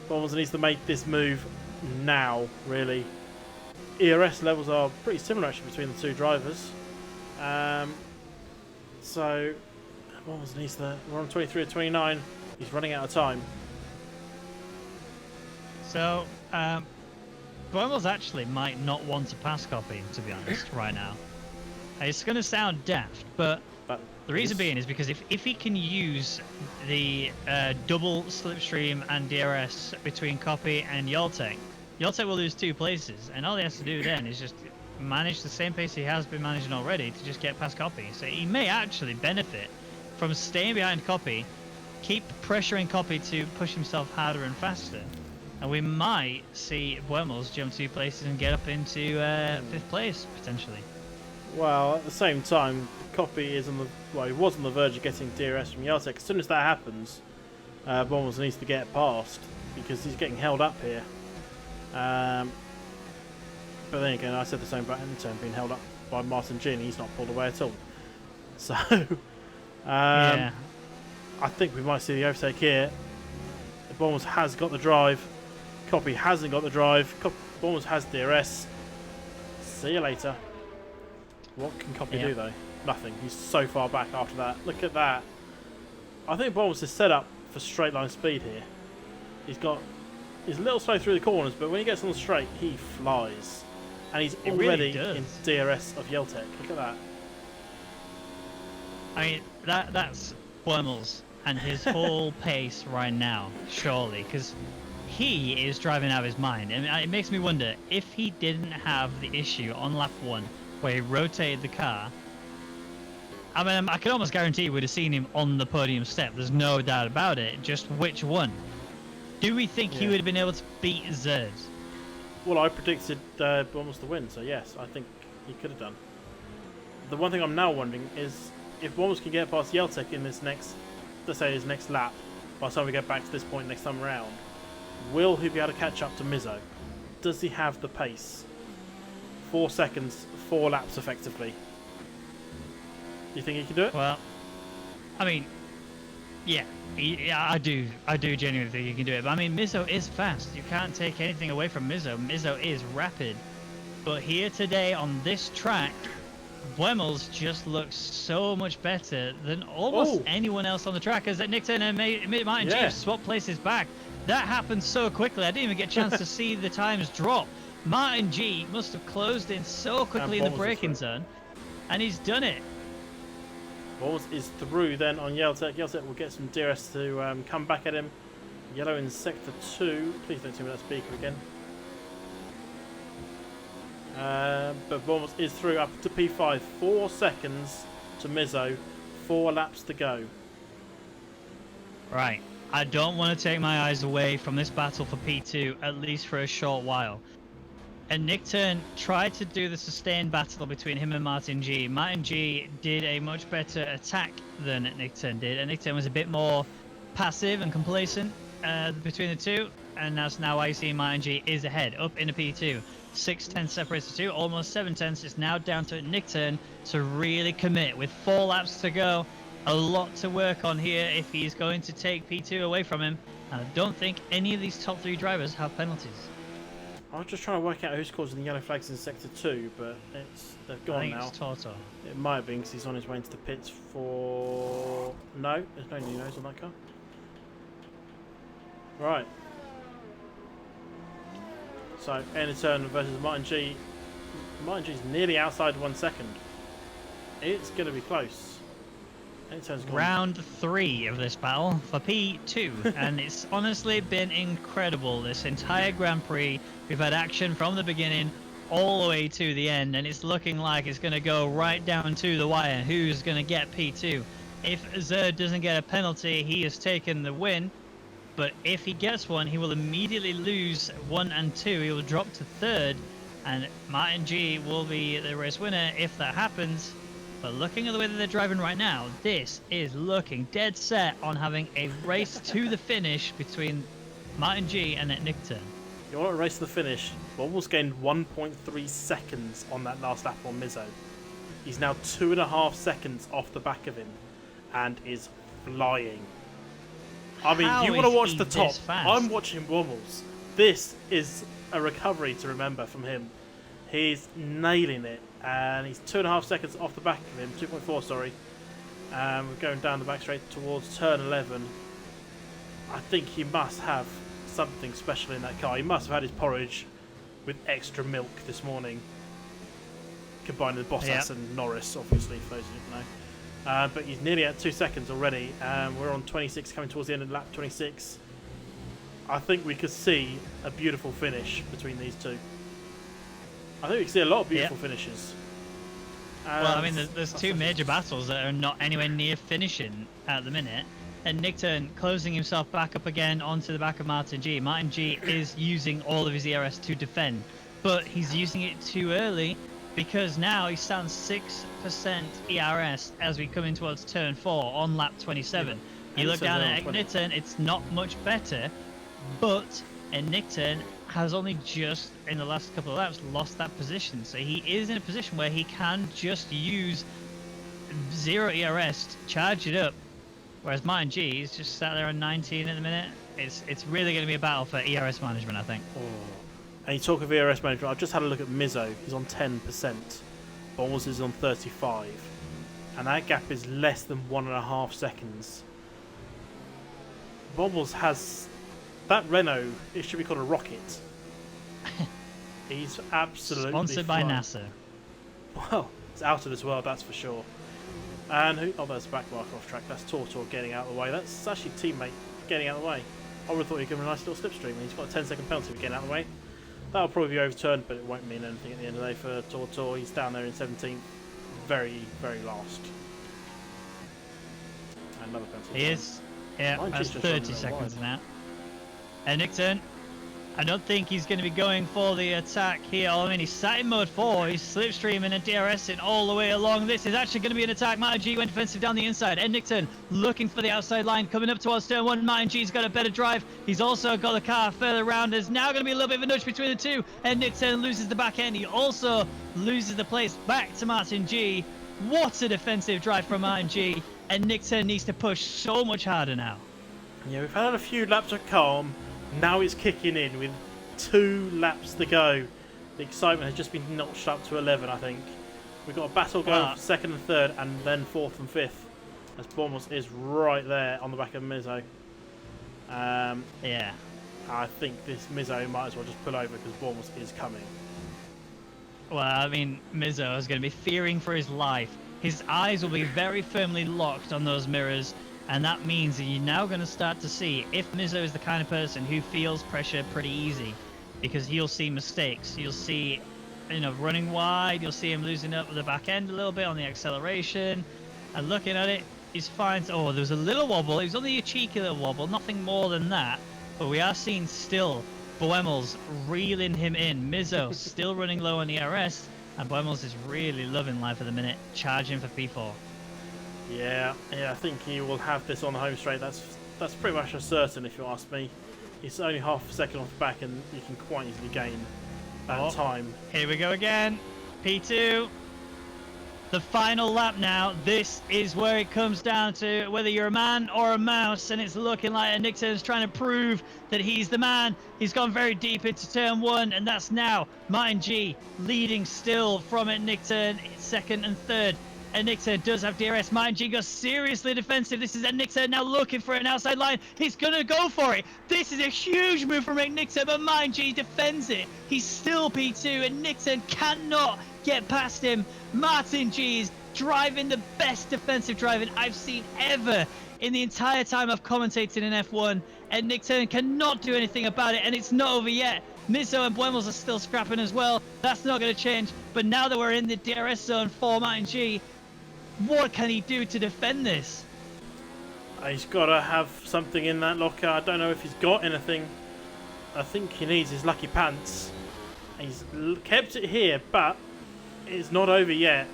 Bombs needs to make this move now, really. ERS levels are pretty similar actually between the two drivers. So Bombs needs to. We're on 23 or 29. He's running out of time. So Bombs actually might not want to pass Copy, to be honest, right now. It's going to sound daft, but the reason being is because if he can use the double slipstream and DRS between Copy and Yeltek will lose 2 places, and all he has to do then is just manage the same pace he has been managing already to just get past Copy. So he may actually benefit from staying behind Copy, keep pressuring Copy to push himself harder and faster, and we might see Buemels jump 2 places and get up into 5th place potentially. Well, at the same time, Copy is he was on the verge of getting DRS from Yeltek. As soon as that happens, Bombers needs to get past because he's getting held up here. But then again, I said the same about Anton being held up by Martin G, and he's not pulled away at all. So, yeah. I think we might see the overtake here. Bombers has got the drive. Copy hasn't got the drive. Bombers has DRS. See you later. What can Copy do though? Nothing. He's so far back after that. Look at that. I think Bournemouth is set up for straight line speed here. He's a little slow through the corners, but when he gets on the straight, he flies. And he's already in DRS of Yeltek. Look at that. I mean, that's Wormels and his whole pace right now, surely, because he is driving out of his mind. And it makes me wonder, if he didn't have the issue on lap 1 where he rotated the car, I mean, I can almost guarantee we'd have seen him on the podium step. There's no doubt about it. Just which one? Do we think he would have been able to beat Zerd? Well, I predicted Bournemouth to win, so yes, I think he could have done. The one thing I'm now wondering is if Bournemouth can get past Yeltek in this next, let's say his next lap, by the time we get back to this point next time around, will he be able to catch up to Mizzo? Does he have the pace? 4 seconds, 4 laps effectively. Do you think he can do it? Well, I mean, yeah, I do genuinely think he can do it. But I mean, Mizzo is fast. You can't take anything away from Mizzo. Mizzo is rapid. But here today on this track, Wemmels just looks so much better than almost anyone else on the track. As Nick Turner and Martin G swap places back. That happened so quickly. I didn't even get a chance to see the times drop. Martin G must have closed in so quickly in the braking zone, and he's done it. Bournemouth is through then on Yeltek. Yeltek will get some DRS to come back at him. Yellow in sector 2. Please don't tell me that speaker again. But Bournemouth is through up to P5. 4 seconds to Mizzo. 4 laps to go. Right. I don't want to take my eyes away from this battle for P2, at least for a short while. And Nick Turn tried to do the sustained battle between him and Martin G. Martin G did a much better attack than Nick Turn did, and Nick Turn was a bit more passive and complacent between the two. And that's now why you see Martin G is ahead, up in a P2. 6 tenths separates the two, almost 7 tenths. It's now down to Nick Turn to really commit with 4 laps to go. A lot to work on here if he's going to take P2 away from him. And I don't think any of these top 3 drivers have penalties. I was just trying to work out who's causing the yellow flags in sector 2, but they've gone now. I think it's Toto. It might have been because he's on his way into the pits for... No, there's no Ninos on that car. Right. So, Turn versus Martin G. Martin G's nearly outside 1 second. It's going to be close. Round 3 of this battle for P2, and it's honestly been incredible this entire Grand Prix. We've had action from the beginning all the way to the end, and it's looking like it's going to go right down to the wire. Who's going to get P2? If Zerd doesn't get a penalty, he has taken the win, but if he gets one, he will immediately lose 1 and 2. He will drop to 3rd, and Martin G will be the race winner if that happens. But looking at the way that they're driving right now, this is looking dead set on having a race to the finish between Martin G and Nick Turn. You want a race to the finish? Almost gained 1.3 seconds on that last lap on Mizzo. He's now 2.5 seconds off the back of him and is flying. I mean, you want to watch the top. I'm watching Wommels. This is a recovery to remember from him. He's nailing it. And he's 2.5 seconds off the back of him, 2.4, sorry. We're going down the back straight towards turn 11. I think he must have something special in that car. He must have had his porridge with extra milk this morning, combined with Bottas and Norris, obviously, for those who didn't know. But he's nearly at 2 seconds already. We're on 26, coming towards the end of lap 26. I think we could see a beautiful finish between these two. I think we can see a lot of beautiful finishes. Well, I mean, there's 2 major battles that are not anywhere near finishing at the minute. And Nick Turn closing himself back up again onto the back of Martin G. Martin G is using all of his ERS to defend, but he's using it too early because now he's down 6% ERS as we come in towards turn 4 on lap 27. You look down at Nick Turn, it's not much better, but Nick Turn has only just, in the last couple of laps, lost that position. So he is in a position where he can just use 0 ERS to charge it up. Whereas Martin G is just sat there on 19 at the minute. It's really going to be a battle for ERS management, I think. And you talk of ERS management, I've just had a look at Mizzo. He's on 10%. Bommels is on 35, and that gap is less than 1.5 seconds. Bommels has that Renault. It should be called a rocket. He's absolutely sponsored flying. by NASA. Well, it's out of this world, that's for sure. And who? Oh, there's back marker off track. That's Tortor getting out of the way. That's actually teammate getting out of the way. I would have thought he'd give him a nice little slipstream. He's got a 10-second penalty for getting out of the way. That'll probably be overturned, but it won't mean anything at the end of the day for Tortor. He's down there in 17th, very, very last. Another penalty. He is. Yeah, that's 30 seconds now. And Nixon, I don't think he's going to be going for the attack here. I mean, he's sat in mode 4. He's slipstreaming and DRSing all the way along. This is actually going to be an attack. Martin G went defensive down the inside. Nixon looking for the outside line, coming up towards turn 1. Martin G's got a better drive. He's also got the car further around. There's now going to be a little bit of a nudge between the two. Nixon loses the back end. He also loses the place back to Martin G. What a defensive drive from Martin G. And Nixon needs to push so much harder now. Yeah, we've had a few laps of calm. Now it's kicking in with 2 laps to go. The excitement has just been notched up to 11, I think. We've got a battle going for 2nd and 3rd, and then 4th and 5th. As Bournemouth is right there on the back of Mizzo. Yeah. I think this Mizzo might as well just pull over because Bournemouth is coming. Well, I mean, Mizzo is going to be fearing for his life. His eyes will be very firmly locked on those mirrors. And that means that you're now going to start to see if Mizzo is the kind of person who feels pressure pretty easy, because he'll see mistakes. You'll see, running wide. You'll see him losing up at the back end a little bit on the acceleration. And looking at it, he's fine. Oh, there was a little wobble. It was only a cheeky little wobble, nothing more than that. But we are seeing still Boemels reeling him in. Mizzo still running low on the RS, and Boemels is really loving life at the minute, charging for P4. Yeah, I think he will have this on the home straight. That's pretty much a certain, if you ask me. He's only half a second off the back, and you can quite easily gain that time. Here we go again. P2. The final lap now. This is where it comes down to whether you're a man or a mouse, and it's looking like Nixon's trying to prove that he's the man. He's gone very deep into turn 1, and that's now Martin G leading still from Nixon, 2nd and 3rd. Nixon does have DRS. Martin G goes seriously defensive. This is Nixon now looking for an outside line. He's going to go for it. This is a huge move from Nixon, but Martin G defends it. He's still P2, and Nixon cannot get past him. Martin G is driving the best defensive driving I've seen ever in the entire time I've commentated in F1. And Nixon cannot do anything about it, and it's not over yet. Mizzo and Boemels are still scrapping as well. That's not going to change. But now that we're in the DRS zone for Martin G, what can he do to defend this? He's got to have something in that locker. I don't know if he's got anything. I think he needs his lucky pants. He's kept it here, but it's not over yet.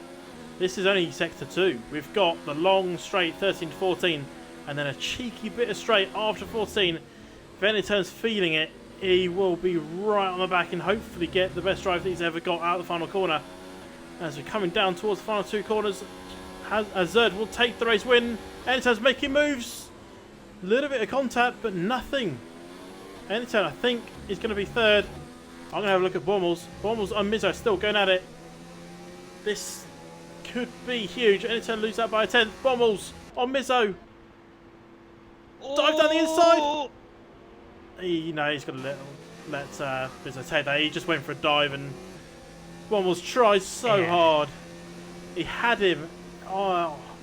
This is only sector 2. We've got the long straight 13 to 14, and then a cheeky bit of straight after 14. If Benetton's feeling it, he will be right on the back and hopefully get the best drive that he's ever got out of the final corner. As we're coming down towards the final 2 corners, Azerd will take the race win. Benetton's making moves. A little bit of contact, but nothing. Benetton, I think, is going to be 3rd. I'm going to have a look at Bournemouth. Bournemouth and Mizzo still going at it. This could be huge. Benetton lose that by a 10th. Bournemouth on Mizzo. Dive down the inside. He's got to let Mizzo take that. He just went for a dive, and Bournemouth tries so hard. He had him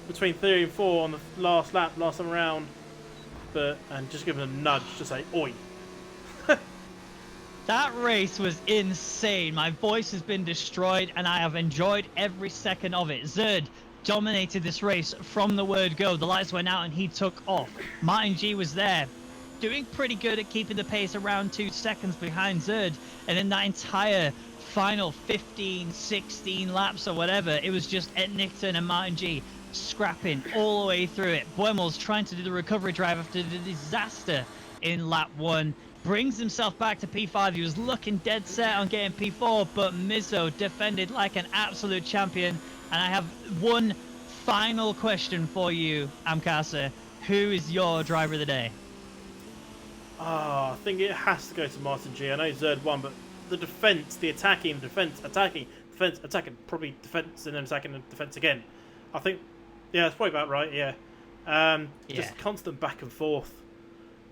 between 3 and 4 on the last lap, last time around, and just give him a nudge to say oi. That race was insane. My voice has been destroyed, and I have enjoyed every second of it. Zerd dominated this race from the word go. The lights went out and he took off. Martin G was there, doing pretty good at keeping the pace around 2 seconds behind Zerd. And in that entire final 15, 16 laps or whatever, it was just Nixon and Martin G scrapping all the way through it. Boemels trying to do the recovery drive after the disaster in lap 1. Brings himself back to P5. He was looking dead set on getting P4, but Mizzo defended like an absolute champion. And I have one final question for you, Amkasa. Who is your driver of the day? I think it has to go to Martin G. I know Zerd won, but the defence, the attacking, defense, attacking, probably defense, and then attacking and defense again. I think, yeah, that's probably about right. Yeah, just constant back and forth.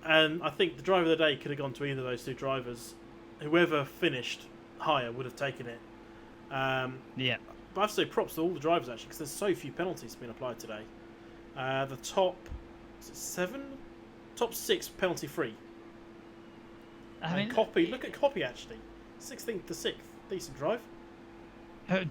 And I think the driver of the day could have gone to either of those two drivers. Whoever finished higher would have taken it. Yeah. But I have to say props to all the drivers actually, because there's so few penalties being applied today. The top top 6 penalty free. I mean, look at Copy actually, 16th to 6th, decent drive.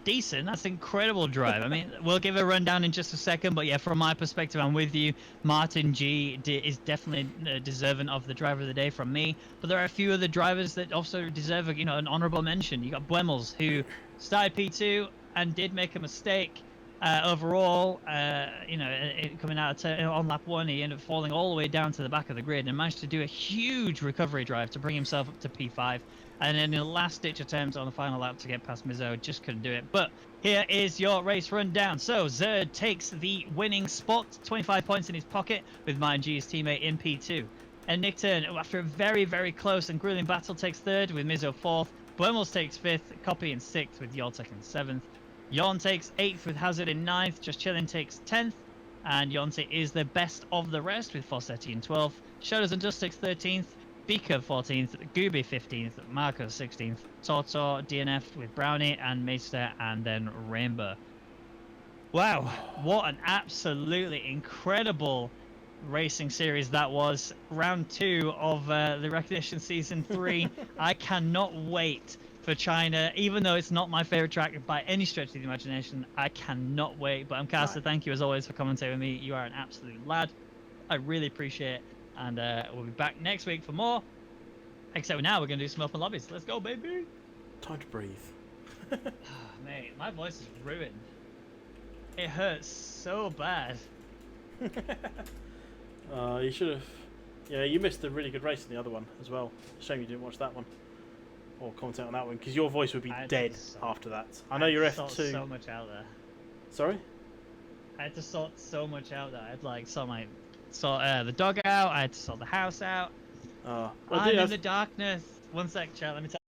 Decent. That's an incredible drive. I mean, we'll give a rundown in just a second, but yeah, from my perspective, I'm with you. Martin G is definitely deserving of the driver of the day from me. But there are a few other drivers that also deserve, an honourable mention. You got Buemels, who started P2 and did make a mistake. Overall, coming out on lap 1, he ended up falling all the way down to the back of the grid and managed to do a huge recovery drive to bring himself up to P5. And then in the last-ditch attempt on the final lap to get past Mizo, just couldn't do it. But here is your race rundown. So Zerd takes the winning spot, 25 points in his pocket, with Martin G's teammate in P2. And Nick Turn, after a very, very close and grueling battle, takes 3rd with Mizo 4th. Buemels takes 5th, Copy in 6th with Yoltek in 7th. Yon takes 8th with Hazard in 9th. Just Chillin takes 10th. And Yonte is the best of the rest with Fossetti in 12th. Shadows and Dust takes 13th. Beaker 14th. Gooby 15th. Marco 16th. Tortor DNF with Brownie and Meister and then Rainbow. Wow, what an absolutely incredible racing series that was. Round 2 of the Rwagnation Season 3. I cannot wait for China, even though it's not my favorite track by any stretch of the imagination. I cannot wait. But Caster, thank you as always for commentating with me. You are an absolute lad. I really appreciate it. And we'll be back next week for more. Except now we're going to do some open lobbies. Let's go, baby. Time to breathe. Mate, my voice is ruined. It hurts so bad. You should have. Yeah, you missed a really good race in the other one as well. Shame you didn't watch that one. Or commentate on that one, because your voice would be dead after that. I know you're F2. So much out there. Sorry? I had to sort so much out there. I had like sort the dog out. I had to sort the house out. Well, I'm in the darkness. One sec, chat. Let me tell